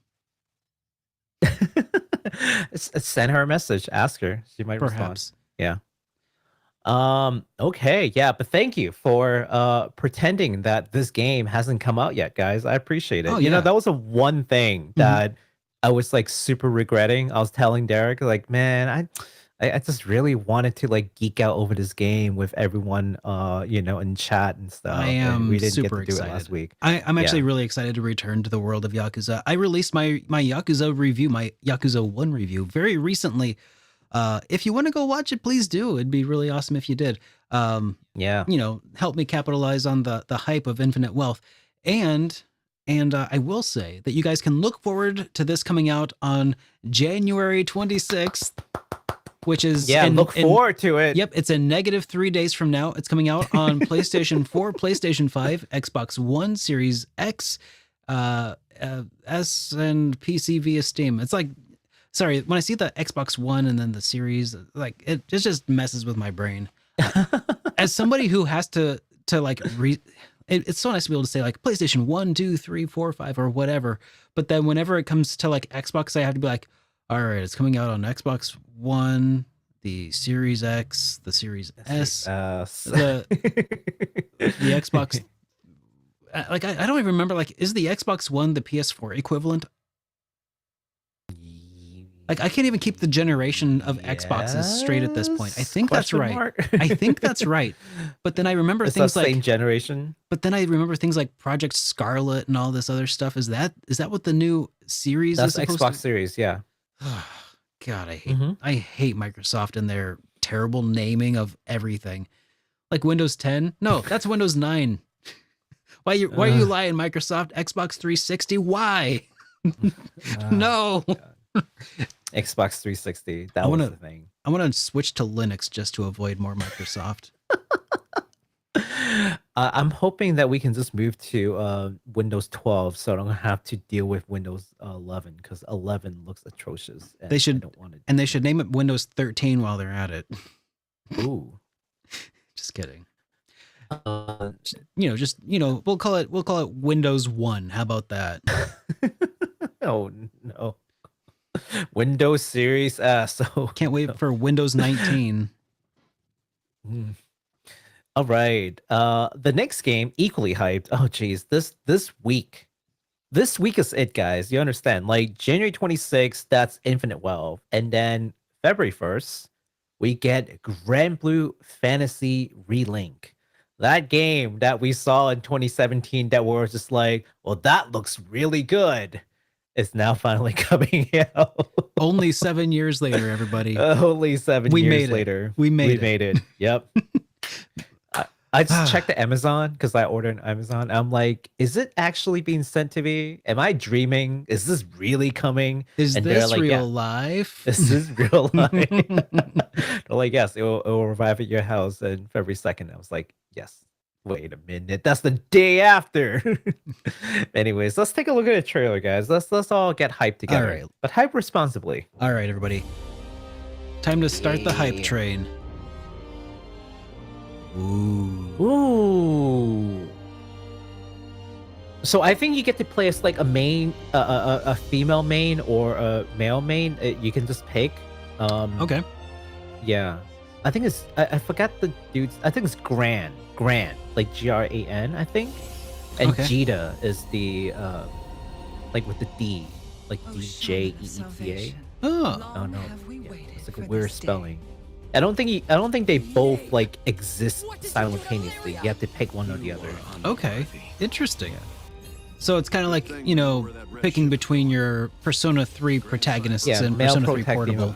Send her a message. Ask her. She might Perhaps. respond. Yeah. Okay. Yeah. But thank you for pretending that this game hasn't come out yet, guys. I appreciate it. Oh, you know, that was one thing that I was like super regretting. I was telling Derek, like, man, I just really wanted to like geek out over this game with everyone, in chat and stuff. I am we didn't super get to do excited. it last week. I'm actually really excited to return to the world of Yakuza. I released my Yakuza review, my Yakuza 1 review very recently. If you want to go watch it, please do. It'd be really awesome if you did. Help me capitalize on the hype of Infinite Wealth. And I will say that you guys can look forward to this coming out on January 26th. Which is look forward to it. Yep, it's in -3 days from now. It's coming out on PlayStation 4, PlayStation 5, Xbox One, Series X, S, and PC via Steam. It's like, sorry, when I see the Xbox One and then the Series, like it just messes with my brain. As somebody who has to like it's so nice to be able to say like PlayStation 1, 2, 3, 4, 5, or whatever. But then whenever it comes to like Xbox, I have to be like, all right, it's coming out on Xbox One, the Series X, the Series S, the Xbox. Like I don't even remember. Like, is the Xbox One the PS4 equivalent? Like, I can't even keep the generation of Xboxes straight at this point. I think that's right. I think that's right. But then I remember things like same generation. But then I remember things like Project Scarlet and all this other stuff. Is that what the new series is supposed Xbox Series? Yeah. God, I hate Microsoft and their terrible naming of everything. Like Windows 10? No, that's Windows 9. Why are you lying, Microsoft? Xbox 360? Why? No. Xbox 360. That was the thing. I want to switch to Linux just to avoid more Microsoft. I'm hoping that we can just move to Windows 12, so I don't have to deal with Windows 11 because 11 looks atrocious. They should name it Windows 13 while they're at it. Ooh, just kidding. We'll call it Windows 1. How about that? Oh no, Windows Series S. Oh, can't wait for Windows 19. All right. The next game, equally hyped. Oh, geez. This week. This week is it, guys. You understand? Like January 26th, that's Infinite Wealth. And then February 1st, we get Granblue Fantasy Relink. That game that we saw in 2017 that we were just like, well, that looks really good. It's now finally coming out. Only 7 years later, everybody. Only 7 years later. We made it. Yep. I just checked the Amazon because I ordered on Amazon. I'm like, is it actually being sent to me? Am I dreaming? Is this really coming? Is this like, real life? This is real life. They're like, yes, it will arrive at your house on February 2nd. I was like, yes. Wait a minute. That's the day after. Anyways, let's take a look at the trailer, guys. Let's all get hyped together. All right. But hype responsibly. All right, everybody. Time to start the hype train. Ooh. So I think you get to play as like a main, a female main or a male main. You can just pick. Okay. Yeah. I think it's I forgot the dude's. I think it's Gran, like Gran. I think. And Jita is the like with the D, like DJEETA. Oh no, yeah, it's like a weird spelling. I don't think they both like exist simultaneously. You have to pick one or the other. Okay, interesting. So it's kind of like, you know, picking between your Persona 3 protagonists and Persona 3 Portable.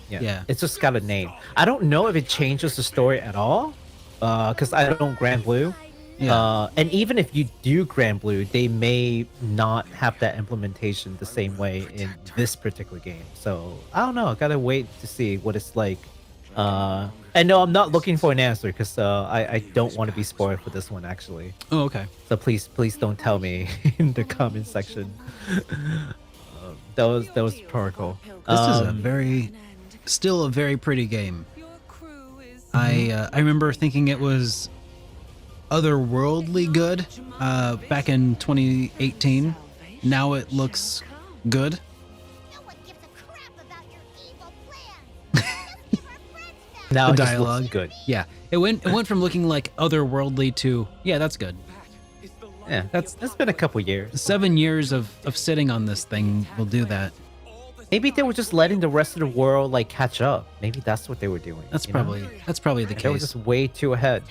Yeah, it's just got a name. I don't know if it changes the story at all, because I don't Granblue. Yeah. And even if you do Granblue, they may not have that implementation the same way in this particular game. So I don't know. I gotta wait to see what it's like. And no, I'm not looking for an answer because I don't want to be spoiled for this one actually. Oh, okay. So please don't tell me in the comment section. That was rhetorical. This is still a very pretty game. I remember thinking it was otherworldly good back in 2018. Now it looks good. Now the dialogue, good. Yeah, it went from looking like otherworldly to that's good. Yeah, that's been a couple years. 7 years of sitting on this thing will do that. Maybe they were just letting the rest of the world like catch up. Maybe that's what they were doing. That's probably the case. They were just way too ahead.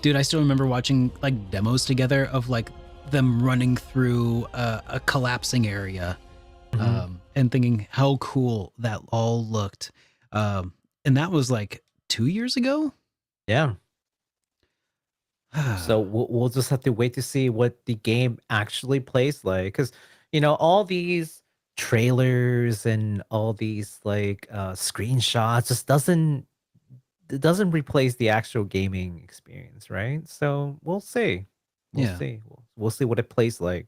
Dude, I still remember watching like demos together of like them running through a collapsing area, and thinking how cool that all looked. And that was like 2 years ago. Yeah. So we'll just have to wait to see what the game actually plays like, because all these trailers and all these like screenshots just doesn't replace the actual gaming experience, right? So we'll see. We'll see. We'll see what it plays like.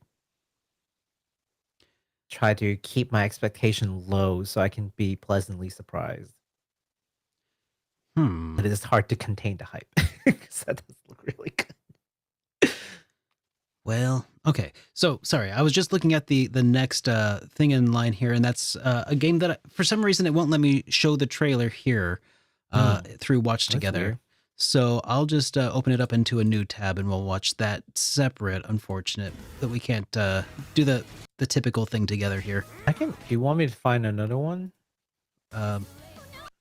Try to keep my expectation low so I can be pleasantly surprised. But it is hard to contain the hype because that does look really good. Well, okay. So sorry, I was just looking at the next thing in line here, and that's a game that for some reason it won't let me show the trailer here through Watch Together. Weird. So I'll just open it up into a new tab, and we'll watch that separate. Unfortunate that we can't do the typical thing together here. Do you want me to find another one?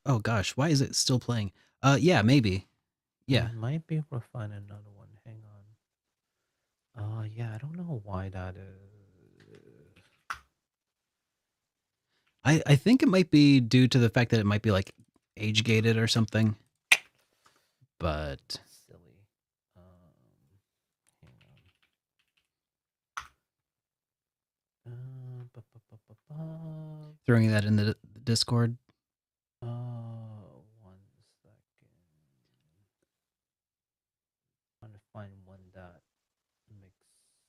Oh gosh, why is it still playing? Yeah, maybe. Yeah. It might be able to find another one. Hang on. Yeah, I don't know why that is. I think it might be due to the fact that it might be like age gated or something. But silly. Hang on. Throwing that in the Discord. 1 second. Trying to find one that makes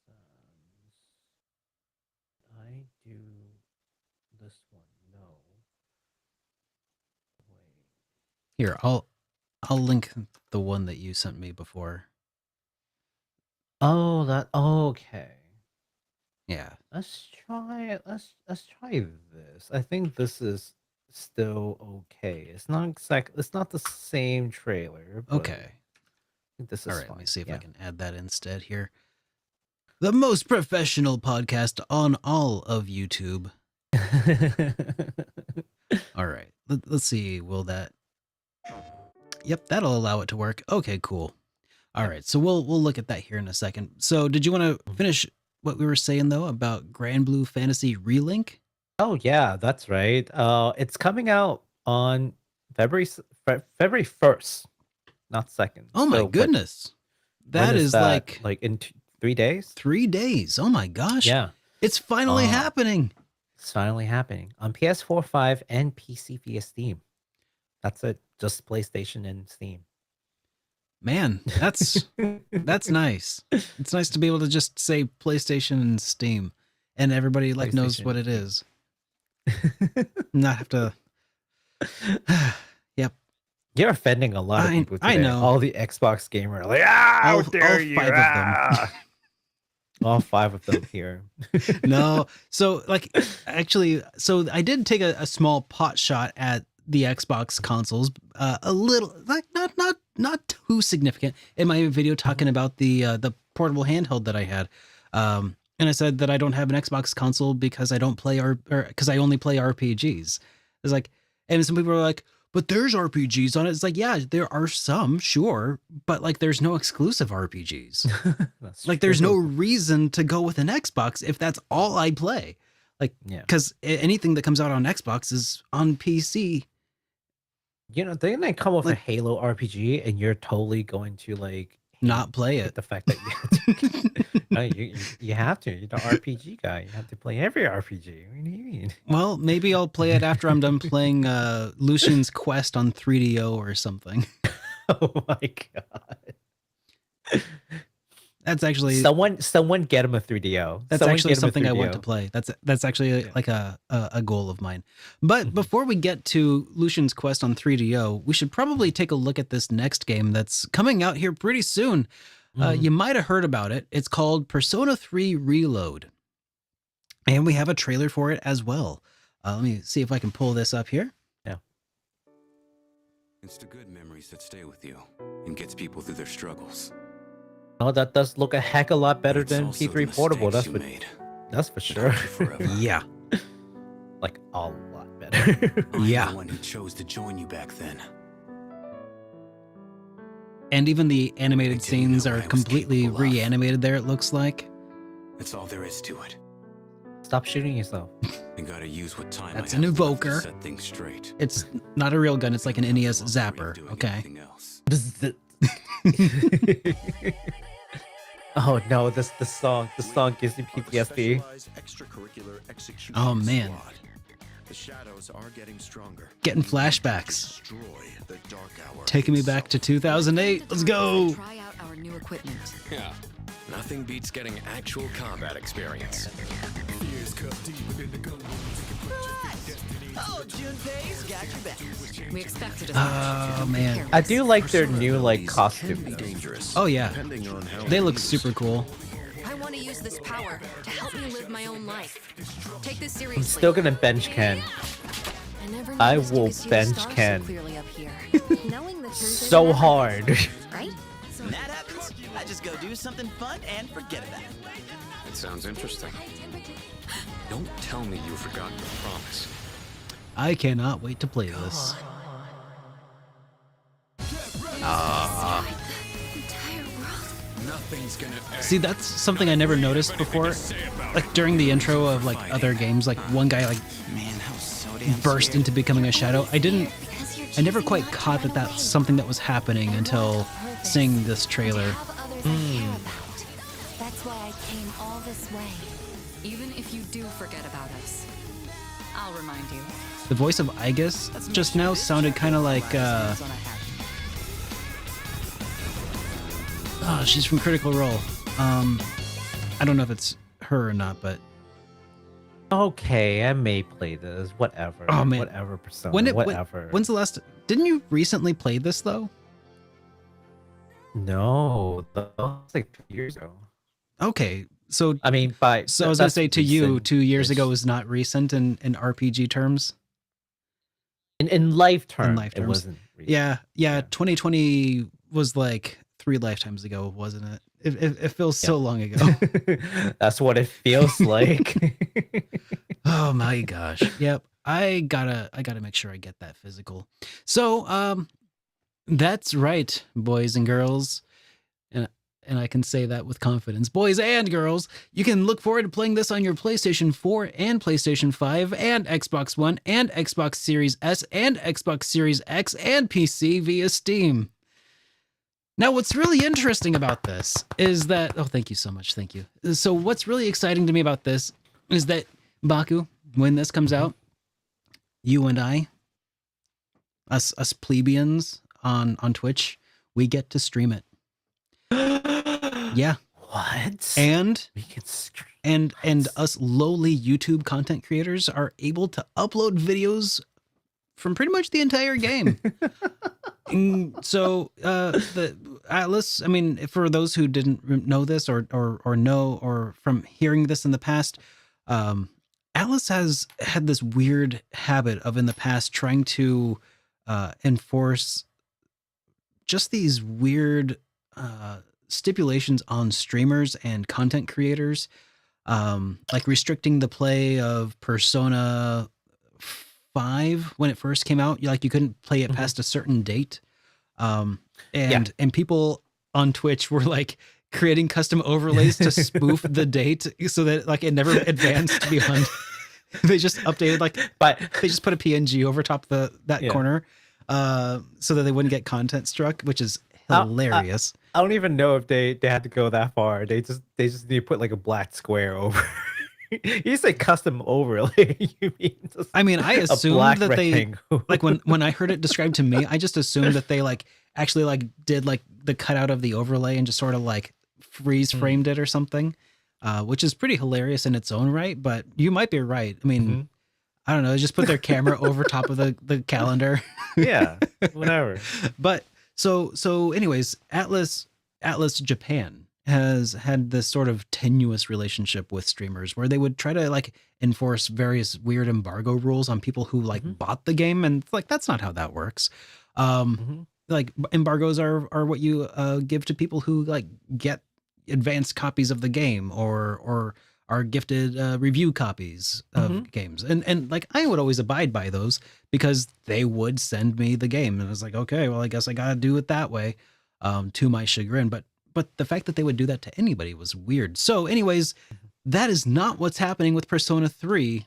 sense. I do this one. No. Wait. Here, I'll link the one that you sent me before. Oh, okay. Yeah. Let's try this. I think this is still okay. It's not the same trailer. But okay. This is all right. fine. Let me see if I can add that instead here. The most professional podcast on all of YouTube. All right. Let's see. Will that? Yep, that'll allow it to work. Okay, cool. All right. So we'll look at that here in a second. So did you want to finish what we were saying though about Granblue Fantasy Relink? Oh yeah, that's right. It's coming out on February 1st, not 2nd. Oh my goodness. That is that? Like in 3 days? 3 days. Oh my gosh. Yeah. It's finally happening. It's finally happening on PS4, 5, and PC via Steam. That's it. Just PlayStation and Steam. Man, that's nice. It's nice to be able to just say PlayStation and Steam, and everybody like knows what it is. Not have to. Yep. You're offending a lot of people today. I know. All the Xbox gamer are like, how dare you? 5 of them. All 5 of them here. No. So like, actually, so I did take a small pot shot at the Xbox consoles, a little, like not too significant, in my video talking about the portable handheld that I had. And I said that I don't have an Xbox console because I don't play or because I only play RPGs. It's like, and some people are like, but there's RPGs on it. It's like, yeah, there are some, sure, but like there's no exclusive RPGs. Like there's no reason to go with an Xbox if that's all I play. Like, because anything that comes out on Xbox is on PC. You know, then they come with a Halo RPG, and you're totally going to like not play it. The fact that you have to, no, you have to. You're the RPG guy. You have to play every RPG. What do you mean? Well, maybe I'll play it after I'm done playing Lucian's Quest on 3DO or something. Oh my god. That's actually someone get him a 3DO. That's actually something I want to play. That's actually like a goal of mine. But before we get to Lucian's Quest on 3DO, we should probably take a look at this next game that's coming out here pretty soon. You might have heard about it. It's called Persona 3 Reload. And we have a trailer for it as well. Let me see if I can pull this up here. Yeah. It's the good memories that stay with you and gets people through their struggles. Oh, that does look a heck of a lot better than P3 Portable. That's for sure. Yeah. Like a lot better. Yeah. The one who chose to join you back then. And even the animated scenes are completely reanimated there, it looks like. That's all there is to it. Stop shooting yourself. I gotta use what time That's an evoker. Set things straight. It's not a real gun, it's like an NES zapper. Okay. Oh no, the song gives me PTSD. Oh man. The shadows are getting stronger. Getting flashbacks. Taking me back to 2008. Let's go. Try out our new equipment. Yeah. Nothing beats getting actual combat experience. Oh, Junpei's got your back. We expected Oh man. I do like their new like costumes. Dangerous. Oh yeah. They look super cool. I want to use this power to help me live my own life. Take this seriously. I'm still gonna bench Ken. I will bench Ken. So hard. Right? So when that happens, I just go do something fun and forget about it. It sounds interesting. Don't tell me you've forgotten your promise. I cannot wait to play this. See, that's something I never noticed before. Like during the intro of like other games, like one guy like burst into becoming a shadow. I never quite caught that that's something that was happening until seeing this trailer. That's why I came all this way. Even if you do forget about us, I'll remind you. The voice of Igus just now sounded kind of like oh, she's from Critical Role. I don't know if it's her or not, but Okay, I may play this. Whatever. Oh man, whatever. Persona. Whatever. When's the last? Didn't you recently play this though? No, that was like 2 years ago. Okay, so I mean, I was gonna say to you, 2 years ago is not recent in RPG terms. In life terms, in life terms, it wasn't. Recent. Yeah. 2020 was like 3 lifetimes ago, wasn't it? It feels so long ago. That's what it feels like. Oh my gosh. Yep. I gotta make sure I get that physical. So that's right, boys and girls. And I can say that with confidence. Boys and girls, you can look forward to playing this on your PlayStation 4 and PlayStation 5 and Xbox One and Xbox Series S and Xbox Series X and PC via Steam. Now, what's really interesting about this is that... Oh, thank you so much. Thank you. So what's really exciting to me about this is that, Baku, when this comes out, you and I, us plebeians on Twitch, we get to stream it. Yeah. What? And we can stream and us lowly YouTube content creators are able to upload videos from pretty much the entire game. So the Atlas, I mean, for those who didn't know this or know or from hearing this in the past, Atlas has had this weird habit of in the past trying to enforce just these weird stipulations on streamers and content creators, like restricting the play of Persona 5 when it first came out. Like you couldn't play it past a certain date. And people on Twitch were like creating custom overlays to spoof the date so that like it never advanced beyond. They just updated but they just put a PNG over top that corner so that they wouldn't get content struck, which is hilarious. I don't even know if they had to go that far. They just need to put like a black square over. You say custom overlay. You mean I assumed that rectangle. They like when I heard it described to me, I just assumed that they like actually like did like the cutout of the overlay and just sort of like freeze framed it or something, which is pretty hilarious in its own right. But you might be right. I mean, I don't know. Just put their camera over top of the calendar. Yeah, whatever. But so anyways, Atlas Japan has had this sort of tenuous relationship with streamers where they would try to like enforce various weird embargo rules on people who like bought the game, and like that's not how that works. Like embargoes are what you give to people who like get advanced copies of the game or are gifted review copies of games, and like I would always abide by those because they would send me the game, and I was like, okay, well I guess I gotta do it that way, to my chagrin. But the fact that they would do that to anybody was weird. So anyways, that is not what's happening with Persona 3.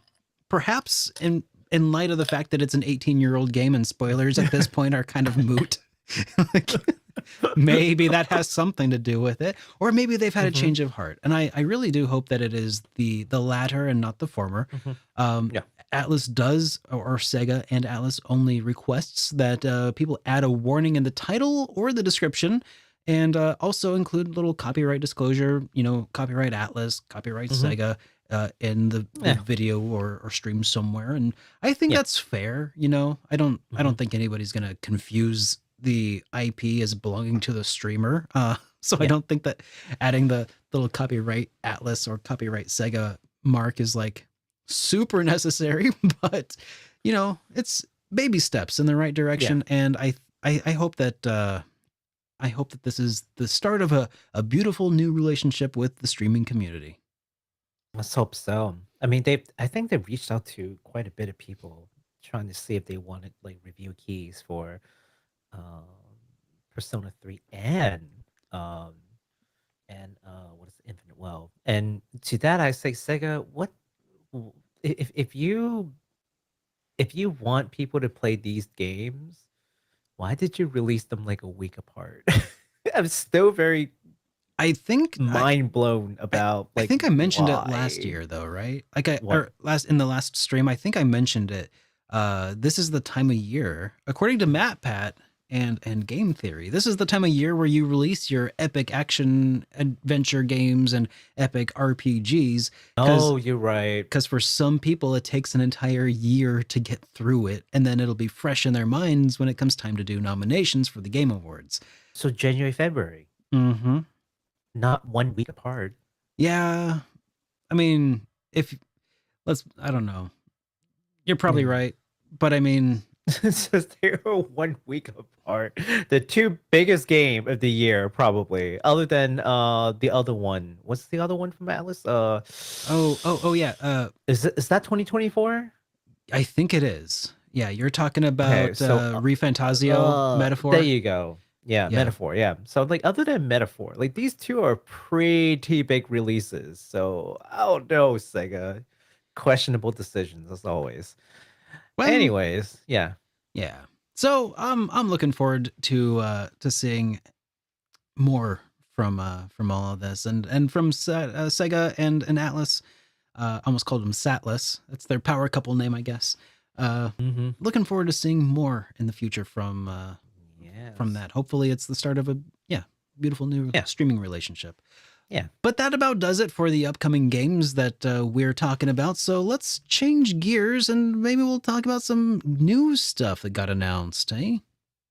Perhaps in light of the fact that it's an 18-year-old game and spoilers at this point are kind of moot. Like, maybe that has something to do with it. Or maybe they've had a change of heart. And I really do hope that it is the latter and not the former. Atlas does, or Sega and Atlas only requests that people add a warning in the title or the description, and also include little copyright disclosure, copyright Atlas, copyright Sega in the video or stream somewhere. And I think that's fair. I don't think anybody's going to confuse the IP as belonging to the streamer. So I don't think that adding the little copyright Atlas or copyright Sega mark is like super necessary, but it's baby steps in the right direction. And I hope that this is the start of a beautiful new relationship with the streaming community. Let's hope so. I mean, I think they've reached out to quite a bit of people trying to see if they wanted like review keys for Persona 3 and what is it, Infinite Wealth. And to that I say, Sega, what if you want people to play these games, why did you release them like a week apart? I'm still very mind blown about I think I mentioned it last year though, right? Like in the last stream, I think I mentioned it. This is the time of year, according to MatPat and Game Theory, this is the time of year where you release your epic action adventure games and epic RPGs. Oh, you're right. Because for some people, it takes an entire year to get through it, and then it'll be fresh in their minds when it comes time to do nominations for the Game Awards. So January, February. Not 1 week apart. Yeah. I mean, I don't know. You're probably right. But I mean, Since they were 1 week apart. The two biggest game of the year, probably, other than the other one. What's the other one from Atlas? Yeah. Is that 2024? I think it is. Yeah, you're talking about Refantasio Metaphor. There you go. Yeah, Metaphor. Yeah. So like, other than Metaphor, like these two are pretty big releases. So I don't know, Sega. Questionable decisions as always. Well, anyways, yeah. So I'm looking forward to seeing more from all of this and from Sega and Atlas. Almost called them Satless. That's their power couple name, I guess. Looking forward to seeing more in the future from that. Hopefully it's the start of a beautiful new streaming relationship. Yeah. But that about does it for the upcoming games that we're talking about. So let's change gears and maybe we'll talk about some new stuff that got announced, eh?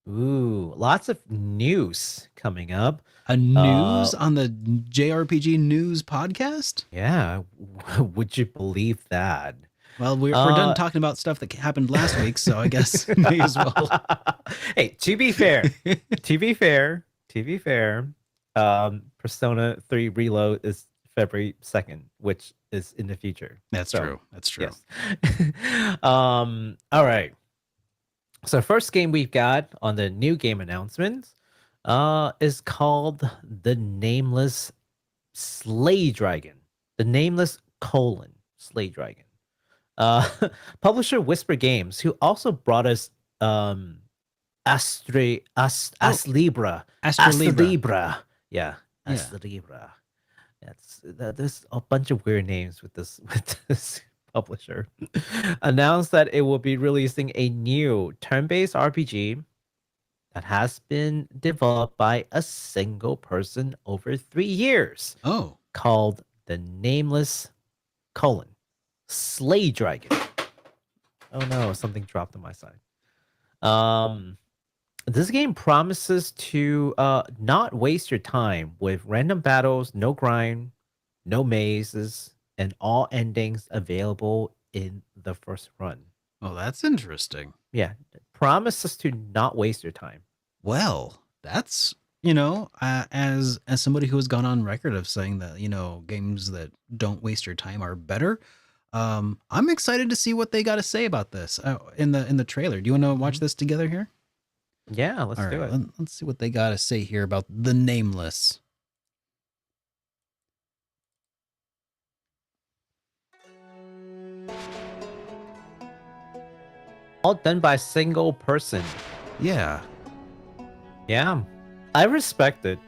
Ooh, lots of news coming up. A news on the JRPG News podcast? Yeah. Would you believe that? Well, we're done talking about stuff that happened last week, so I guess may as well. Hey, to be fair, Persona 3 Reload is February 2nd, which is in the future. That's true. Yes. All right. So first game we've got on the new game announcements is called the Nameless Slay Dragon. The Nameless : Slay Dragon. Publisher Whisper Games, who also brought us Astralibra. Yeah, Astralibra. There's a bunch of weird names with this publisher. Announced that it will be releasing a new turn-based RPG that has been developed by a single person over 3 years. Oh, called the Nameless : Slay Dragon. Oh no, something dropped on my side. This game promises to not waste your time with random battles, no grind, no mazes, and all endings available in the first run. Oh, that's interesting. Yeah, promises to not waste your time. Well, that's as somebody who has gone on record of saying that games that don't waste your time are better. I'm excited to see what they got to say about this in the trailer. Do you want to watch this together here? Yeah, let's do it. Let's see what they got to say here about the Nameless. All done by a single person. Yeah. I respect it.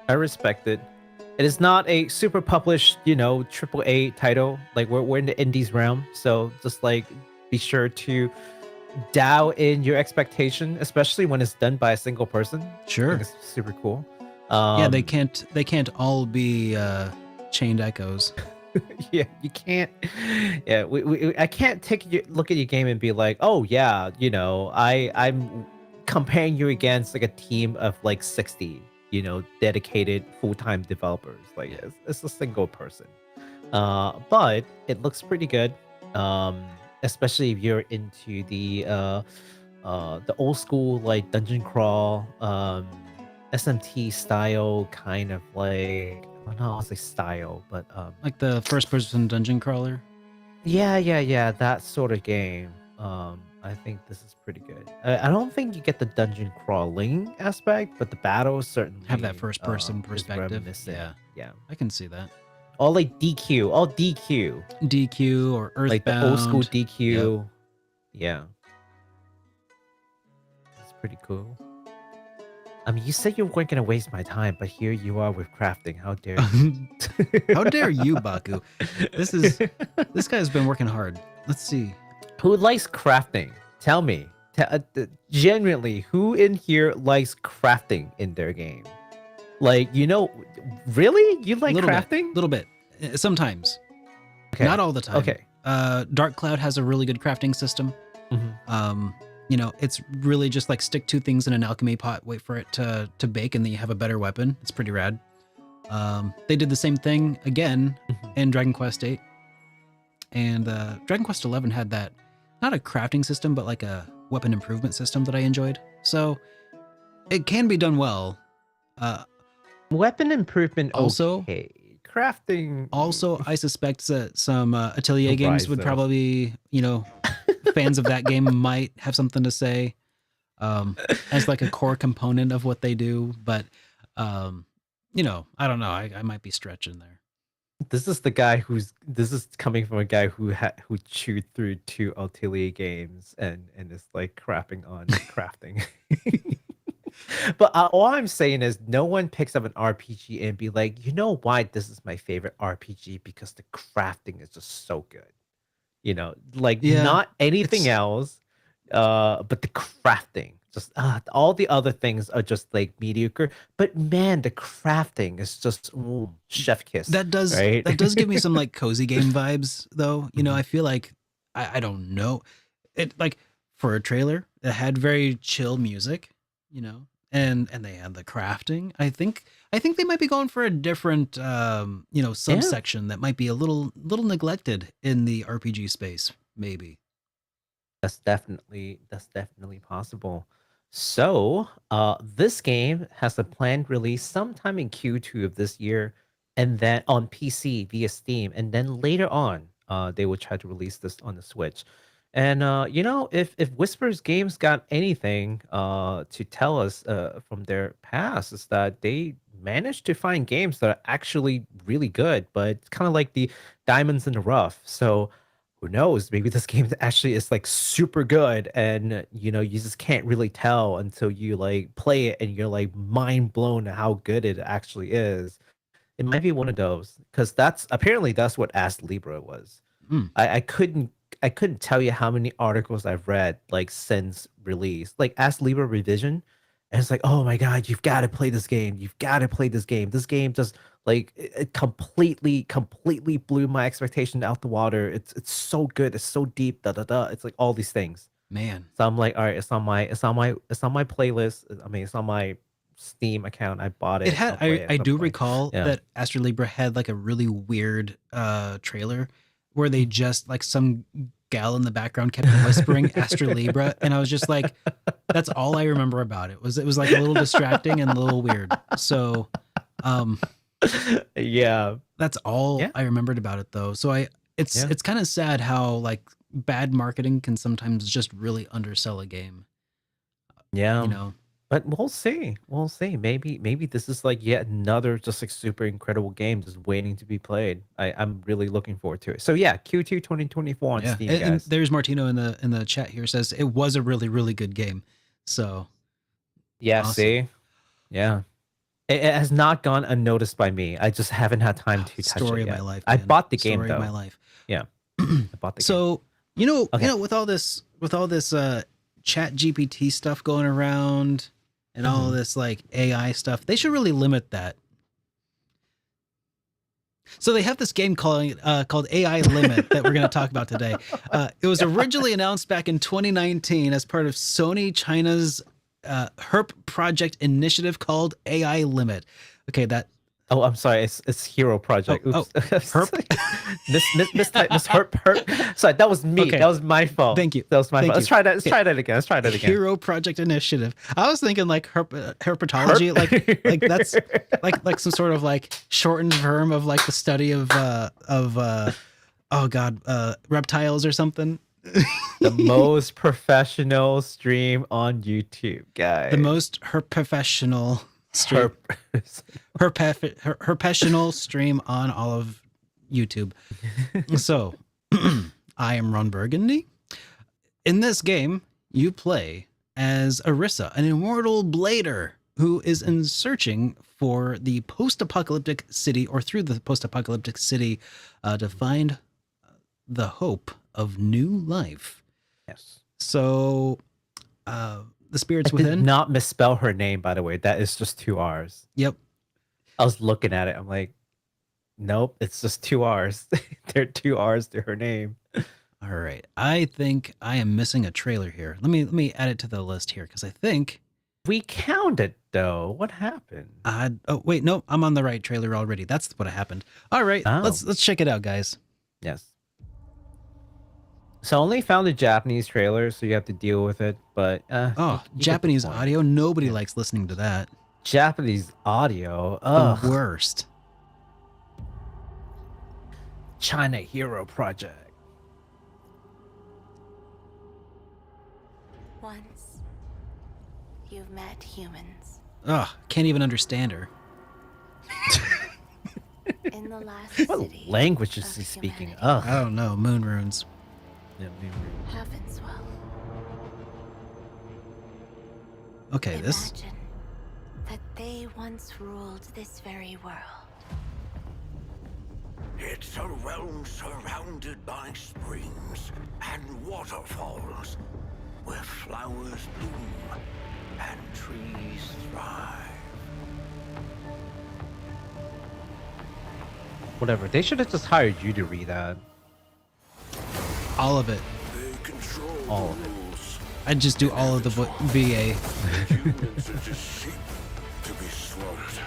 It is not a super published, AAA title. Like we're in the indies realm, so just like be sure to dial in your expectation, especially when it's done by a single person. Sure, it's super cool. They can't all be chained echoes. Yeah, you can't. Yeah, I can't take a look at your game and be like, oh yeah, I'm comparing you against like a team of like 60. Dedicated full-time developers. Like it's a single person. But it looks pretty good. Especially if you're into the old school like dungeon crawl, SMT style kind of like, I don't know, I'll say style, but like the first-person dungeon crawler. Yeah, that sort of game. I think this is pretty good. I don't think you get the dungeon crawling aspect, but the battles certainly have that first-person perspective. Yeah, I can see that. All like DQ or Earthbound, like the old school DQ. Yep. Yeah, it's pretty cool. I mean, you said you weren't gonna waste my time, but here you are with crafting. How dare you? How dare you, Baku? This guy's been working hard. Let's see. Who likes crafting? Tell me. Genuinely, who in here likes crafting in their game? Like, really? You like crafting? A little bit. Sometimes. Okay. Not all the time. Okay. Dark Cloud has a really good crafting system. Mm-hmm. It's really just like stick two things in an alchemy pot, wait for it to bake, and then you have a better weapon. It's pretty rad. They did the same thing again in Dragon Quest VIII. And Dragon Quest XI had that, not a crafting system, but like a weapon improvement system that I enjoyed. So it can be done well. Weapon improvement, also, okay. Crafting. Also, I suspect that some Atelier games would probably, fans of that game might have something to say as like a core component of what they do. But, I don't know. I might be stretching there. This is coming from a guy who chewed through 2 Atelier games and is like crapping on crafting. But all I'm saying is no one picks up an RPG and be like, you know why this is my favorite RPG? Because the crafting is just so good. Not anything else, but the crafting. Just all the other things are just like mediocre. But man, the crafting is just chef kiss. That does give me some like cozy game vibes, though. I feel like I don't know. It like for a trailer, it had very chill music, and they had the crafting. I think they might be going for a different subsection that might be a little neglected in the RPG space, maybe. That's definitely possible. So, this game has a planned release sometime in Q2 of this year, and then on PC via Steam, and then later on, they will try to release this on the Switch. And if Whispers Games got anything to tell us from their past, is that they managed to find games that are actually really good, but it's kind of like the diamonds in the rough. So who knows? Maybe this game actually is like super good, and you just can't really tell until you like play it and you're like mind blown at how good it actually is. It might be one of those, because that's what Ask Libra was. I couldn't tell you how many articles I've read like since release, like Ask Libra revision, and it's like, oh my god, you've got to play this game. You've got to play this game. This game just like it completely blew my expectation out the water. It's so good. It's so deep. It's like all these things. Man. So I'm like, all right, it's on my playlist. I mean, it's on my Steam account. I bought it. It had. I do recall that Astra Libra had like a really weird trailer where they just like some gal in the background kept whispering Astra Libra, and I was just like, that's all I remember about it. It was like a little distracting and a little weird. So yeah, that's all I remembered about it though. So it's kind of sad how like bad marketing can sometimes just really undersell a game. Yeah. But we'll see. Maybe this is like yet another just like super incredible game just waiting to be played. I'm really looking forward to it. So yeah, Q2 2024 on Steam, guys. And there's Martino in the chat here says it was a really, really good game. So yeah, awesome. See? Yeah. It has not gone unnoticed by me. I just haven't had time to touch it. Story of my life. Man. I bought the game though. Story of my life. Yeah. I bought the game. So, with all this Chat GPT stuff going around and all this like AI stuff, they should really limit that. So they have this game called AI Limit that we're going to talk about today. It was originally announced back in 2019 as part of Sony China's HERP project initiative called AI Limit. Okay, that. Oh, I'm sorry. It's Hero Project. Oops. HERP. Miss HERP. Sorry, that was me. Okay. That was my fault. Thank you. That was my fault. Let's try that. Let's try that again. Hero Project Initiative. I was thinking like herpetology, like that's like some sort of like shortened term of like the study of reptiles or something. The most professional stream on YouTube, guys. The most professional stream. Professional stream on all of YouTube. So, I am Ron Burgundy. In this game, you play as Arissa, an immortal blader who is in searching for the post-apocalyptic city, or through the post-apocalyptic city, to find the hope of new life. Yes. So, the spirits I within. did not misspell her name, by the way. That is just 2 R's. Yep. I was looking at it. I'm like, nope, it's just 2 R's. There are 2 R's to her name. All right. I think I am missing a trailer here. Let me add it to the list here, because I think we counted though. What happened? Oh wait, no, I'm on the right trailer already. That's what happened. All right, let's check it out, guys. Yes. So I only found the Japanese trailer, so you have to deal with it. But Japanese audio. Nobody likes listening to that. Japanese audio. The worst. China Hero Project. Once you've met humans. Ugh, can't even understand her. In the last what city language is he speaking? Ugh. I don't know. Moon runes. Yeah, Heavenswell. Okay, Imagine this. that they once ruled this very world. It's a realm surrounded by springs and waterfalls, where flowers bloom and trees thrive. Whatever. They should have just hired you to read that. All of it. They control all the of it. rules. I'd just do all of the VA. Humans are just sheep to be slaughtered.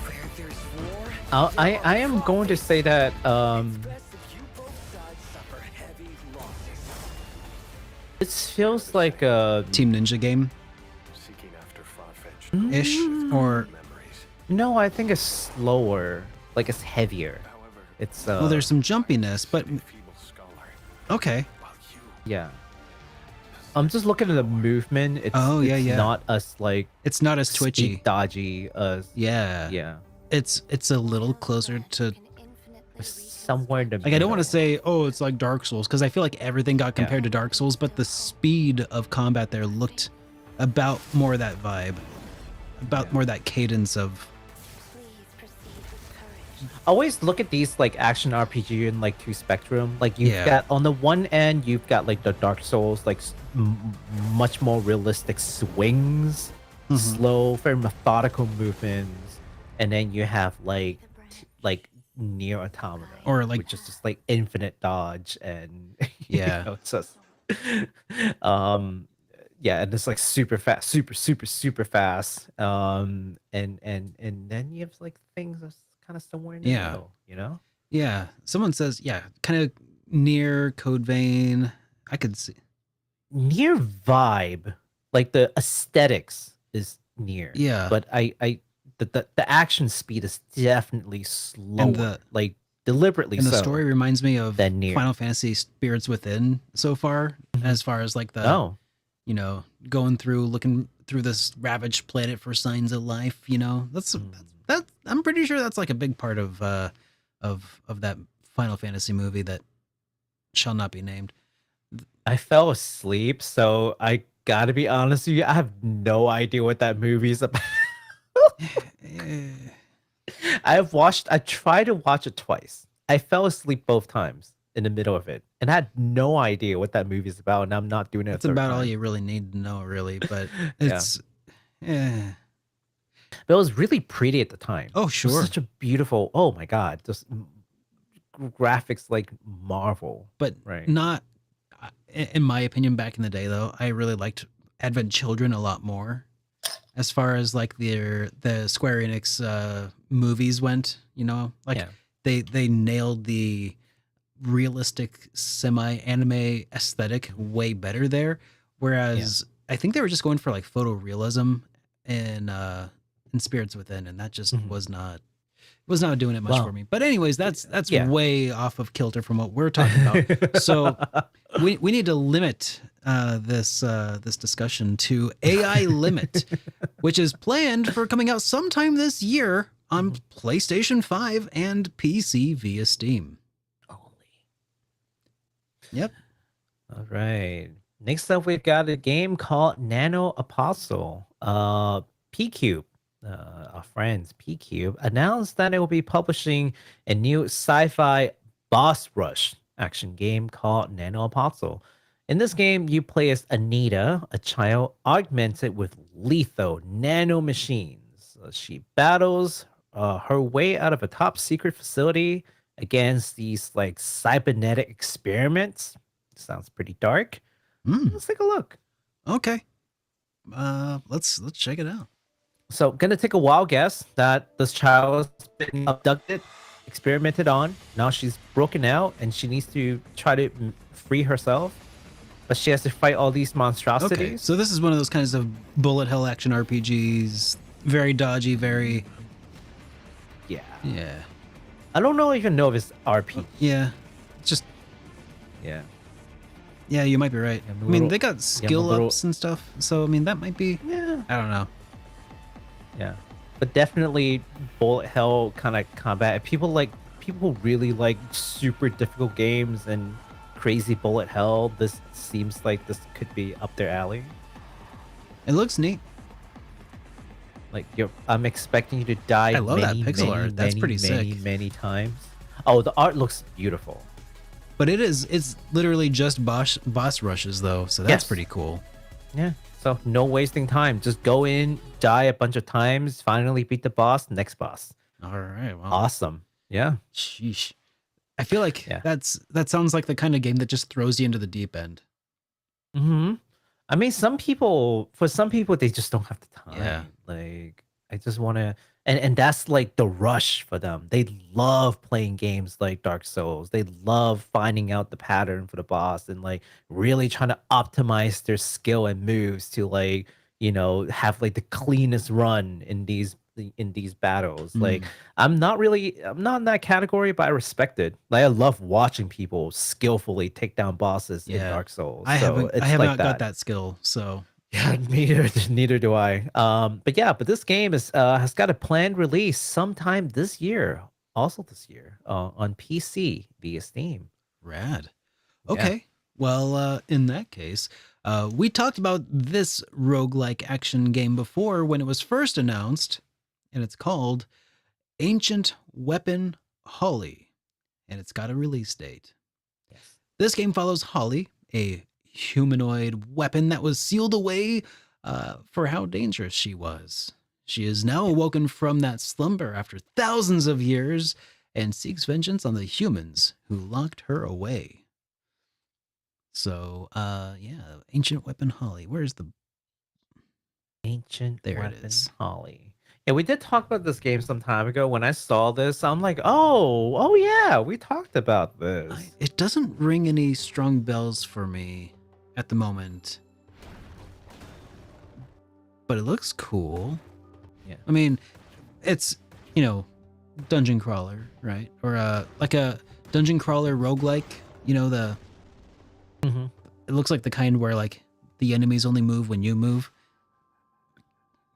Where there's war, I am going to say that it feels like a Team Ninja game ish, or no, I think it's slower, like it's heavier. It's well, there's some jumpiness, but okay. Yeah. I'm just looking at the movement. It's not as like it's not as twitchy, dodgy as yeah. It's a little closer to somewhere in the like I don't want to say it's like Dark Souls because I feel like everything got compared to Dark Souls, but the speed of combat there looked about more that vibe, about more that cadence of. I always look at these like action RPG in like two spectrum. Like you've got on the one end, you've got like the Dark Souls, like much more realistic swings, slow, very methodical movements, and then you have like Near Automata, or like which is just like infinite dodge and it's just and it's like super fast, super fast. And then you have like things that's kind of somewhere in the middle, you know? Yeah. Someone says, kind of near Code Vein. I could see near vibe, like the aesthetics is near. Yeah. But the action speed is definitely slower, like deliberately. And the so story reminds me of near. Final Fantasy Spirits Within so far, as far as like the going through, looking through this ravaged planet for signs of life. You know, that's I'm pretty sure that's like a big part of that Final Fantasy movie that shall not be named. I fell asleep, so I gotta be honest with you. I have no idea what that movie's about. I tried to watch it twice. I fell asleep both times in the middle of it, and I had no idea what that movie is about. And I'm not doing it. That's about all you really need to know, really. But it's But it was really pretty at the time. Oh, sure. It was such a beautiful. Oh my god, just graphics like Marvel. But not, in my opinion, back in the day though, I really liked Advent Children a lot more. As far as like the Square Enix movies went, you know, like they nailed the realistic semi-anime aesthetic way better there. Whereas I think they were just going for like photorealism in Spirits Within, and that just was not doing it much for me. But anyways, that's way off of kilter from what we're talking about. So we need to limit this discussion to AI Limit, which is planned for coming out sometime this year on PlayStation 5 and PC via Steam. Yep. All right. Next up, we've got a game called NanoApostle. P-Cube, our friends P-Cube, announced that it will be publishing a new sci-fi boss rush action game called NanoApostle. In this game, you play as Anita, a child augmented with lethal nanomachines. She battles her way out of a top secret facility against these like cybernetic experiments. Sounds pretty dark. Let's take a look. Okay. Let's check it out. So, gonna take a wild guess that this child has been abducted experimented on. Now she's broken out and she needs to try to free herself. But she has to fight all these monstrosities. Okay, so this is one of those kinds of bullet hell action RPGs. Very dodgy, very... Yeah. Yeah. I don't even know if it's RPG. Yeah. It's just... Yeah. Yeah, you might be right. I mean, they got skill ups and stuff. So, I mean, that might be... Yeah. I don't know. Yeah. But definitely bullet hell kind of combat. People really like super difficult games and crazy bullet hell. This seems like this could be up their alley. It looks neat. Like I'm expecting you to die. I love that pixel art. That's pretty sick. Many times. Oh, the art looks beautiful. But it's literally just boss rushes though, so that's pretty cool. Yeah. So no wasting time. Just go in, die a bunch of times, finally beat the boss, next boss. All right. Well, awesome. Yeah. Sheesh. I feel like that sounds like the kind of game that just throws you into the deep end. Mm-hmm. I mean, for some people, they just don't have the time. Yeah. Like, I just want to, and that's like the rush for them. They love playing games like Dark Souls. They love finding out the pattern for the boss and like really trying to optimize their skill and moves to like, have like the cleanest run in these battles. Like I'm not in that category, but I respect it. Like I love watching people skillfully take down bosses in Dark Souls. I have not got that skill, so yeah, neither do I. But this game has got a planned release sometime this year, on PC via Steam. Rad. Okay. Well, in that case, we talked about this roguelike action game before when it was first announced. And it's called Ancient Weapon Holly, and it's got a release date. Yes. This game follows Holly, a humanoid weapon that was sealed away for how dangerous she was. She is now awoken from that slumber after thousands of years and seeks vengeance on the humans who locked her away. So, Ancient Weapon Holly. Where's the Ancient Weapon Holly? Yeah, we did talk about this game some time ago. When I saw this, I'm like, oh yeah, we talked about this. It doesn't ring any strong bells for me at the moment. But it looks cool. Yeah. I mean, it's, dungeon crawler, right? Or like a dungeon crawler roguelike, it looks like the kind where like the enemies only move when you move.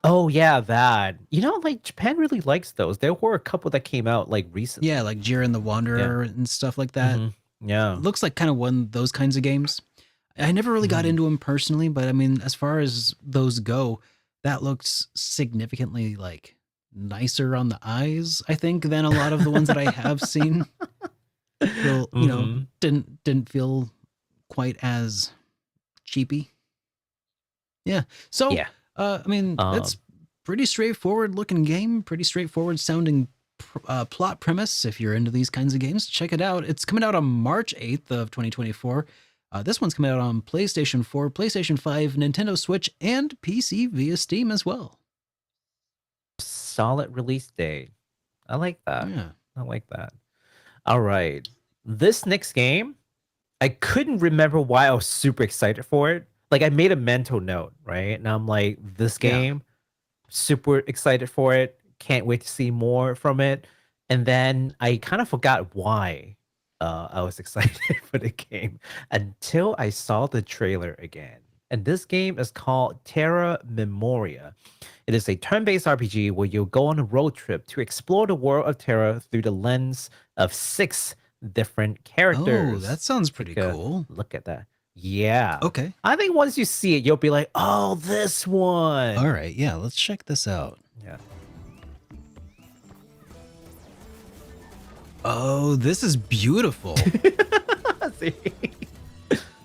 Oh yeah, that. Like Japan really likes those. There were a couple that came out like recently. Yeah, like Jiren the Wanderer and stuff like that. Yeah. It looks like kind of one of those kinds of games. I never really got into them personally, but I mean, as far as those go, that looks significantly like nicer on the eyes, I think, than a lot of the ones that I have seen. Well, didn't feel quite as cheapy. Yeah. So I mean, that's pretty straightforward looking game, pretty straightforward sounding plot premise. If you're into these kinds of games, check it out. It's coming out on March 8th of 2024. This one's coming out on PlayStation 4, PlayStation 5, Nintendo Switch, and PC via Steam as well. Solid release date. I like that. Yeah. I like that. All right. This next game, I couldn't remember why I was super excited for it. Like I made a mental note, right? And I'm like, this game, super excited for it. Can't wait to see more from it. And then I kind of forgot why I was excited for the game until I saw the trailer again. And this game is called Terra Memoria. It is a turn-based RPG where you'll go on a road trip to explore the world of Terra through the lens of 6 different characters. Oh, that sounds pretty cool. Look at that. Yeah. Okay. I think once you see it, you'll be like, oh, this one. All right. Yeah, let's check this out. Yeah. Oh, this is beautiful. See?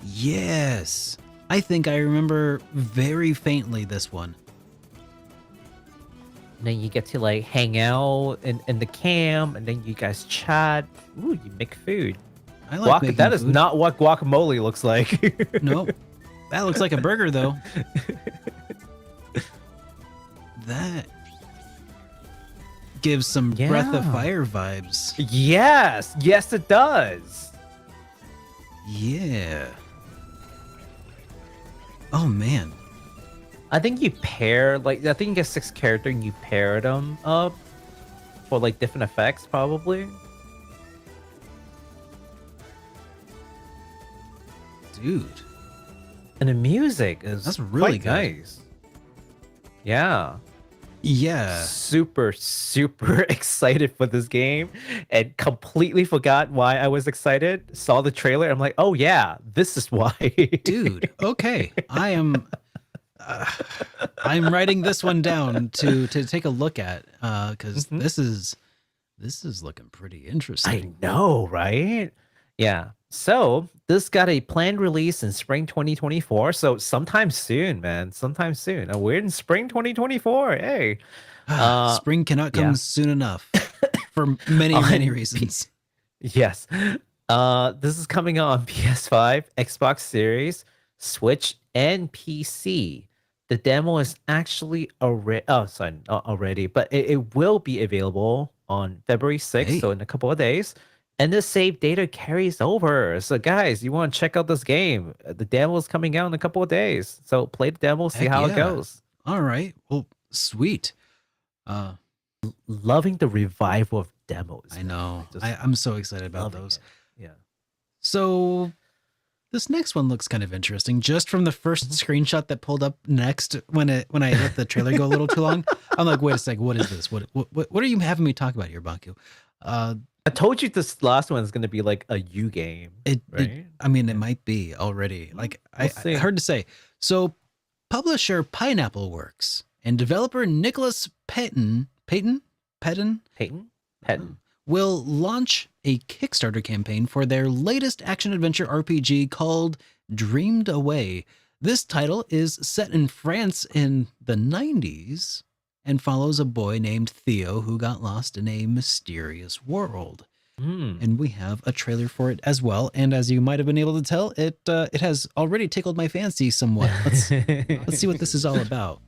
Yes. I think I remember very faintly this one. And then you get to like hang out in the camp, and then you guys chat. Ooh, you make food. I like making that food. Is not what guacamole looks like. Nope. That looks like a burger, though. gives some Breath of Fire vibes. Yes, it does. Yeah. Oh man. I think you pair I think you get 6 characters and you pair them up for like different effects probably. Dude. And the music is really quite nice. Yeah. Yeah. Super excited for this game and completely forgot why I was excited. Saw the trailer. I'm like, oh yeah, this is why. Dude, okay. I'm writing this one down to take a look at because this is looking pretty interesting. I know, right? Yeah. So this got a planned release in spring 2024. So sometime soon, man. Sometime soon. And we're in spring 2024. Hey. Spring cannot come soon enough for many reasons. Yes. This is coming on PS5, Xbox Series, Switch, and PC. The demo is actually already, but it will be available on February 6th, so in a couple of days. And the save data carries over. So guys, you want to check out this game. The demo is coming out in a couple of days. So play the demo, see how it goes. All right. Well, sweet. Loving the revival of demos. I know. I'm so excited about those. Yeah. So this next one looks kind of interesting. Just from the first screenshot that pulled up next when I let the trailer go a little too long, I'm like, wait a second, what is this? What are you having me talk about here, Baku? I told you this last one is going to be like a U game. Right? It might be already. Like I heard to say. So publisher Pineapple Works and developer Nicholas Petton will launch a Kickstarter campaign for their latest action-adventure RPG called Dreamed Away. This title is set in France in the 90s and follows a boy named Theo who got lost in a mysterious world. And we have a trailer for it as well. And as you might have been able to tell, it has already tickled my fancy somewhat. Let's see what this is all about.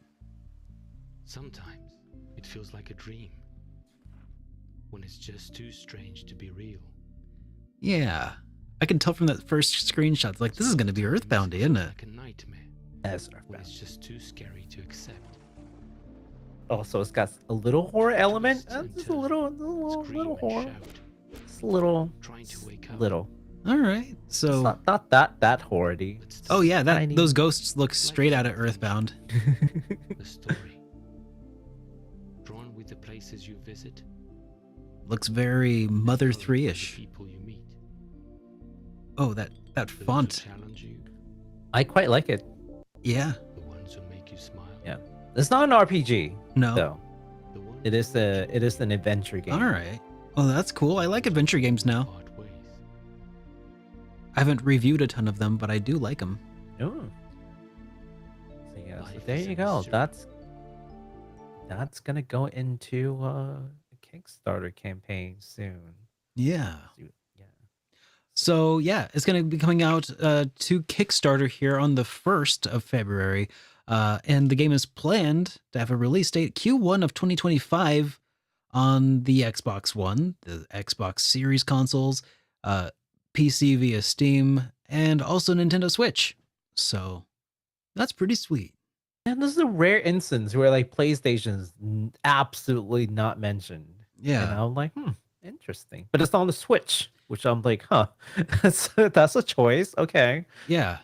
Sometimes it feels like a dream when it's just too strange to be real. Yeah, I can tell from that first screenshot. It's like, this is going to be Earthbound, isn't it? Like a nightmare. As Earthbound. When it's just too scary to accept. Also, it's got a little horror element. Just a little horror. Just a little. Trying to wake up. Little. All right, so it's not that horror-y. Oh yeah, those ghosts look straight out of Earthbound. The story. Drawn with the places you visit. Looks very Mother 3-ish. People you meet. Oh, that font. I quite like it. Yeah. The ones who make you smile. Yeah. It's not an RPG. No. Though. It is an adventure game. All right. Well, that's cool. I like adventure games now. I haven't reviewed a ton of them, but I do like them. Oh. So yeah, so there you go. That's gonna go into a Kickstarter campaign soon. Yeah. So yeah, it's gonna be coming out to Kickstarter here on the 1st of February. And the game is planned to have a release date Q1 of 2025 on the Xbox One, the Xbox Series consoles, PC via Steam, and also Nintendo Switch. So that's pretty sweet. And this is a rare instance where like PlayStation's absolutely not mentioned. Yeah. And I'm like, interesting. But it's on the Switch, which I'm like, that's a choice. Okay. Yeah.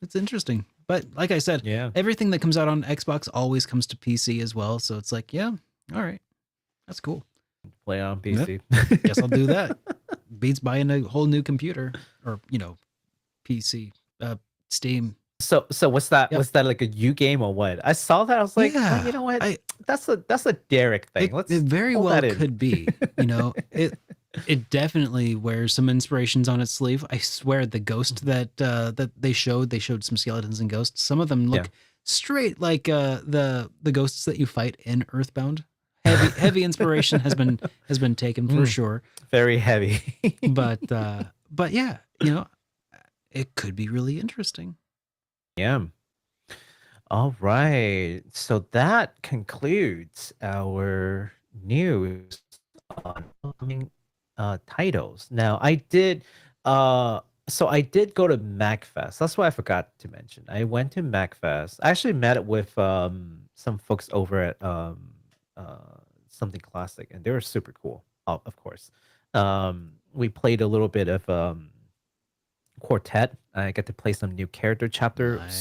It's interesting. But like I said, everything that comes out on Xbox always comes to PC as well. So it's like, yeah, all right. That's cool. Play on PC. Yep. Guess I'll do that. Beats buying a whole new computer or, PC, Steam. So what's that? Yep. Was that like a U game or what? I saw that. I was like, you know what? That's a Derek thing. It very well could be. It definitely wears some inspirations on its sleeve. I swear the ghost that they showed some skeletons and ghosts. Some of them look straight like the ghosts that you fight in Earthbound. Heavy inspiration has been taken for sure. Very heavy. but yeah, it could be really interesting. Yeah. All right. So that concludes our news on upcoming titles. Now, so I did go to MagFest. That's what I forgot to mention. I went to MagFest. I actually met with some folks over at uh, Something Classic, and they were super cool. Of course, we played a little bit of Quartet. I got to play some new character chapter. Nice.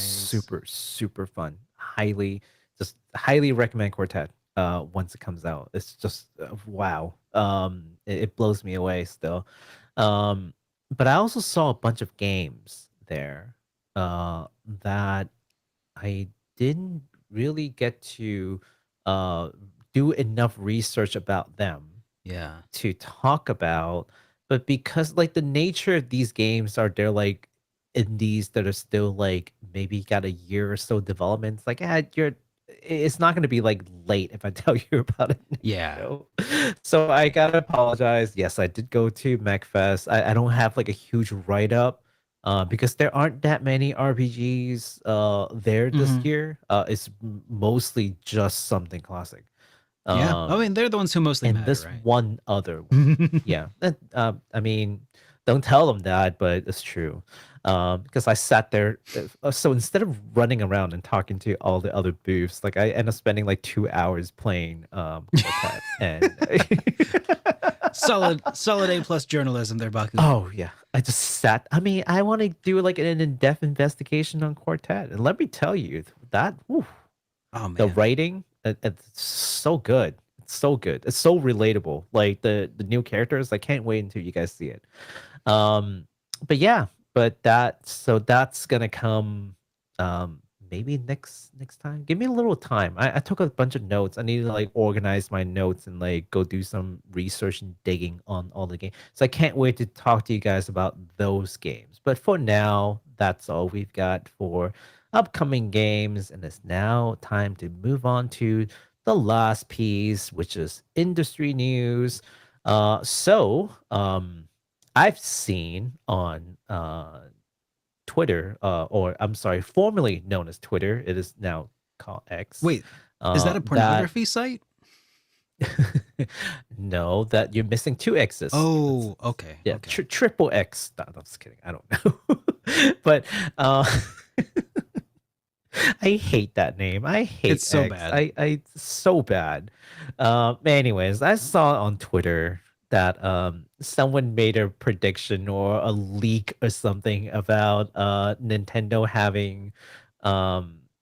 Super fun. Highly recommend Quartet. Once it comes out, it's just wow. It blows me away still. But I also saw a bunch of games there that I didn't really get to do enough research about them Yeah. to talk about. But because like the nature of these games are they're like indies that are still like maybe got a year or so development. It's like it's not going to be like late if I tell you about it. Yeah. So I gotta apologize. Yes, I did go to MagFest. I don't have like a huge write up because there aren't that many RPGs there this year. It's mostly just Something Classic. Yeah. I mean, they're the ones who mostly and matter, this right? one other one. Yeah. I mean, don't tell them that, but it's true. Because I sat there. So instead of running around and talking to all the other booths, like I end up spending like 2 hours playing Quartet. And solid A+ journalism there, Baku. oh yeah, I just sat. I mean, I want to do like an in-depth investigation on Quartet, and let me tell you that. Whew, Oh man, the writing, it's so good. It's so good. It's so relatable. Like the new characters, I can't wait until you guys see it. But yeah, that's gonna come maybe next time. Give me a little time. I took a bunch of notes. I need to like organize my notes and like go do some research and digging on all the games. So I can't wait to talk to you guys about those games. But for now, that's all we've got for upcoming games, and it's now time to move on to the last piece, which is industry news. I've seen on Twitter, or I'm sorry, formerly known as Twitter. It is now called X. Wait, is that a pornography site? No, that you're missing two X's. Oh, okay. Yeah, okay. triple X. No, I'm just kidding. I don't know. But I hate that name. I hate it's so X. bad. I so bad. Anyways, I saw on Twitter that someone made a prediction or a leak or something about Nintendo having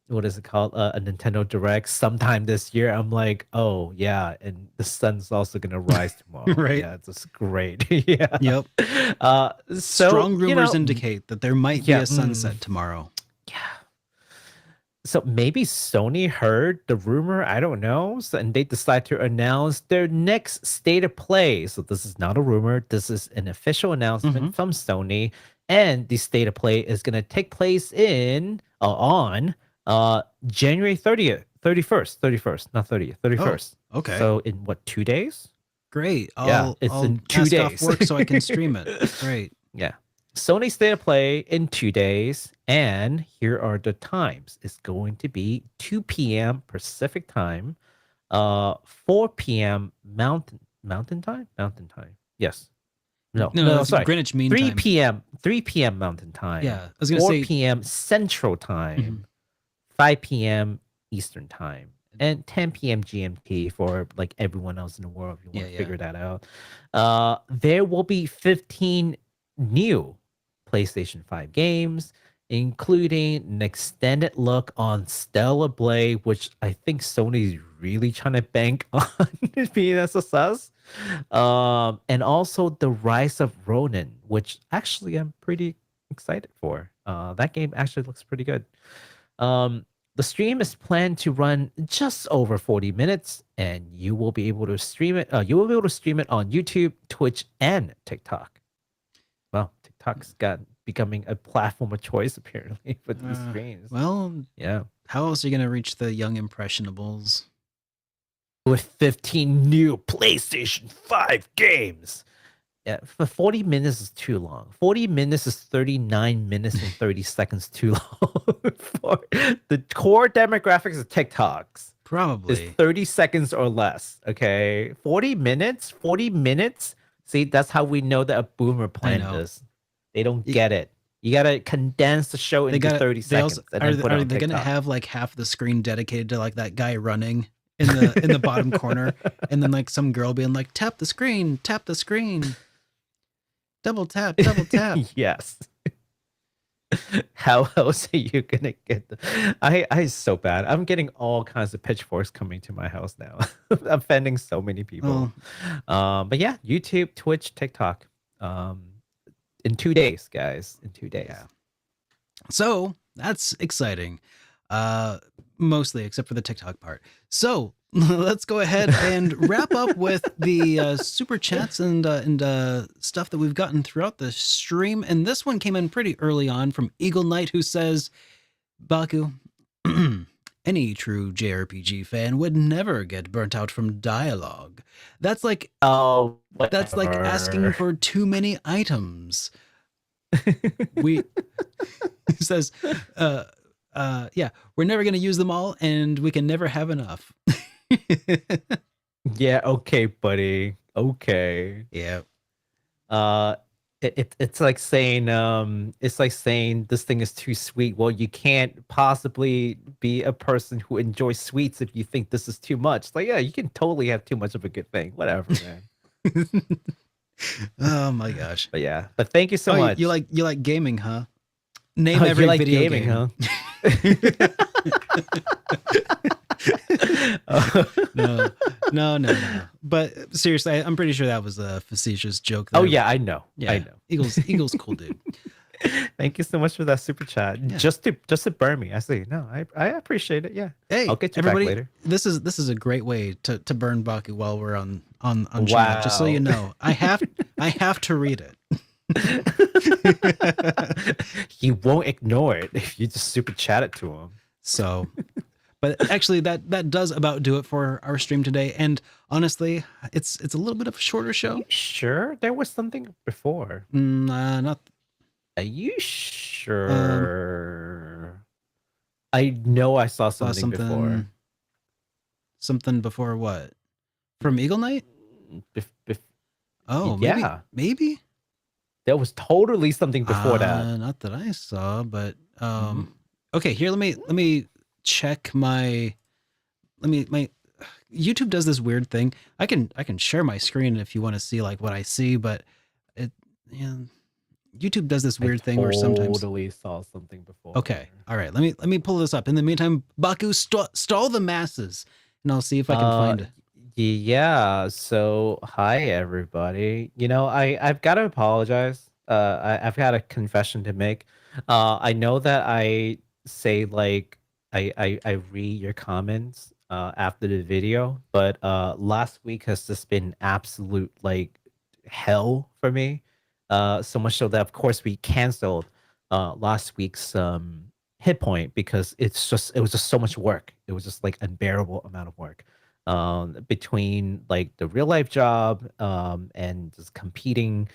what is it called, a Nintendo Direct sometime this year. I'm like, oh yeah, and the sun's also gonna rise tomorrow. Right. Yeah, it's just great. Yeah. Yep. So strong rumors you know, indicate that there might be a sunset tomorrow. Yeah. So maybe Sony heard the rumor, I don't know, and they decide to announce their next state of play. So this is not a rumor. This is an official announcement from Sony, and the state of play is going to take place on January 31st, not 30th, 31st. Oh, okay. So in what, 2 days? Great. It's in 2 days. Off work so I can stream it. Great. Yeah. Sony State of Play in 2 days, and here are the times. It's going to be 2 p.m. Pacific time, 4 p.m. Mountain time. Yes. No, sorry. Greenwich Mean 3 Time. p.m. 3 p.m. Mountain time. Yeah, I was gonna 4 say p.m. Central time, 5 p.m. Eastern time, and 10 p.m. GMT for like everyone else in the world. If you want to figure that out, there will be 15 new PlayStation 5 games, including an extended look on Stellar Blade, which I think Sony's really trying to bank on being a success. And also The Rise of Ronin, which actually I'm pretty excited for. That game actually looks pretty good. The stream is planned to run just over 40 minutes, and you will be able to stream it. You will be able to stream it on YouTube, Twitch, and TikTok. Well, TikTok's becoming a platform of choice apparently for these streams. Well, yeah. How else are you gonna reach the young impressionables? With 15 new PlayStation 5 games. Yeah, for 40 minutes is too long. 40 minutes is 39 minutes and 30 seconds too long for the core demographics of TikToks. Probably. It's 30 seconds or less. Okay. 40 minutes? 40 minutes? See, that's how we know that a boomer planned this. They don't get it. You gotta condense the show into 30 seconds. Are they gonna have like half the screen dedicated to like that guy running in the bottom corner, and then like some girl being like, tap the screen, double tap. Yes. How else are you gonna get I so bad. I'm getting all kinds of pitchforks coming to my house now. I'm offending so many people. But yeah, YouTube, Twitch, TikTok. In 2 days, guys. In 2 days. Yeah. So that's exciting. Mostly except for the TikTok part. So let's go ahead and wrap up with the super chats and stuff that we've gotten throughout the stream. And this one came in pretty early on from Eagle Knight, who says, Baku, any true JRPG fan would never get burnt out from dialogue. That's like, that's like asking for too many items. He says, yeah, we're never going to use them all and we can never have enough. Yeah, okay, buddy. Okay. Yeah. It's like saying this thing is too sweet. Well, you can't possibly be a person who enjoys sweets if you think this is too much. Like, yeah, you can totally have too much of a good thing. Whatever, man. Oh my gosh. But yeah. But thank you so much. You like gaming, huh? Name every video gaming, game. Huh? No. But seriously, I'm pretty sure that was a facetious joke. Oh yeah, I know. Yeah, I know. Eagle's cool dude. Thank you so much for that super chat. Yeah. Just to burn me. I say no. I appreciate it. Yeah. Hey, I'll get you everybody, back later. This is a great way to burn Baku while we're on channel. Just so you know, I have to read it. He won't ignore it if you just super chat it to him. So, but actually, that does about do it for our stream today. And honestly, it's a little bit of a shorter show. Sure, there was something before. Not. Are you sure? I know I saw something before. Something before what? From Eagle Knight? Oh, yeah, maybe. There was totally something before that. Not that I saw, but okay, here let me check my YouTube does this weird thing. I can share my screen if you want to see like what I see, but YouTube does this weird thing where sometimes totally saw something before. Okay. All right. Let me pull this up. In the meantime, Baku stall the masses and I'll see if I can find it. Yeah, so hi everybody. I've got to apologize. I've got a confession to make. I know that I say like I read your comments after the video, but last week has just been absolute like hell for me. So much so that of course we canceled last week's HitPoint because it was just so much work. It was just like unbearable amount of work. Between like the real life job and just competing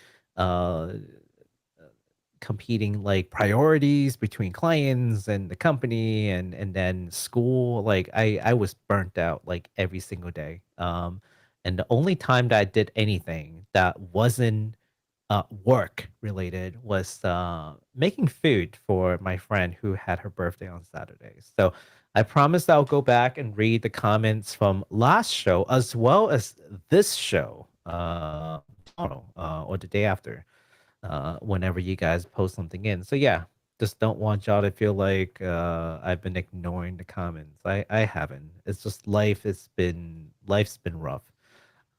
like priorities between clients and the company and then school, like I was burnt out like every single day. And the only time that I did anything that wasn't work related was making food for my friend who had her birthday on Saturday. So I promised I'll go back and read the comments from last show as well as this show tomorrow or the day after whenever you guys post something in. So yeah, just don't want y'all to feel like I've been ignoring the comments. I haven't. It's just life's been rough.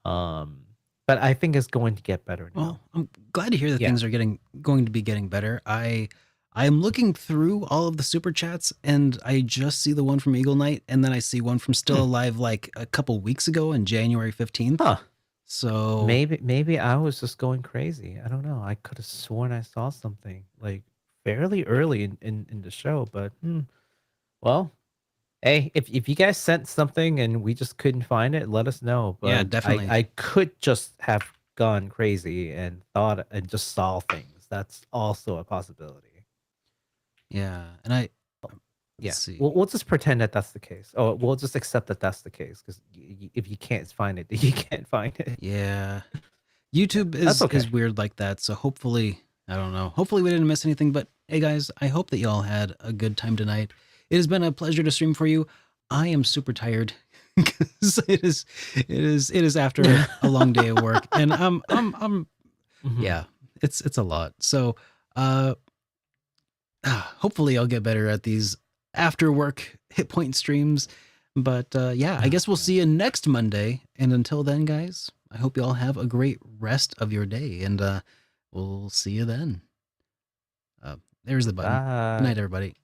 But I think it's going to get better now. Well, I'm glad to hear that things are going to be getting better. I'm looking through all of the super chats and I just see the one from Eagle Knight and then I see one from Still Alive like a couple weeks ago on January 15th. Huh. So maybe I was just going crazy. I don't know. I could have sworn I saw something like fairly early in the show, but well, hey, if you guys sent something and we just couldn't find it, let us know. But yeah, definitely. I could just have gone crazy and thought and just saw things. That's also a possibility. Yeah, and Yeah, we'll just pretend that that's the case. Oh, we'll just accept that that's the case because if you can't find it, you can't find it. Yeah, YouTube is weird like that. So hopefully, I don't know. Hopefully we didn't miss anything. But hey, guys, I hope that y'all had a good time tonight. It has been a pleasure to stream for you. I am super tired because it is after a long day of work, and yeah, it's a lot. So hopefully I'll get better at these after work HitPoint streams. But yeah, I guess we'll see you next Monday. And until then, guys, I hope you all have a great rest of your day, and we'll see you then. There's the button. Good night, everybody.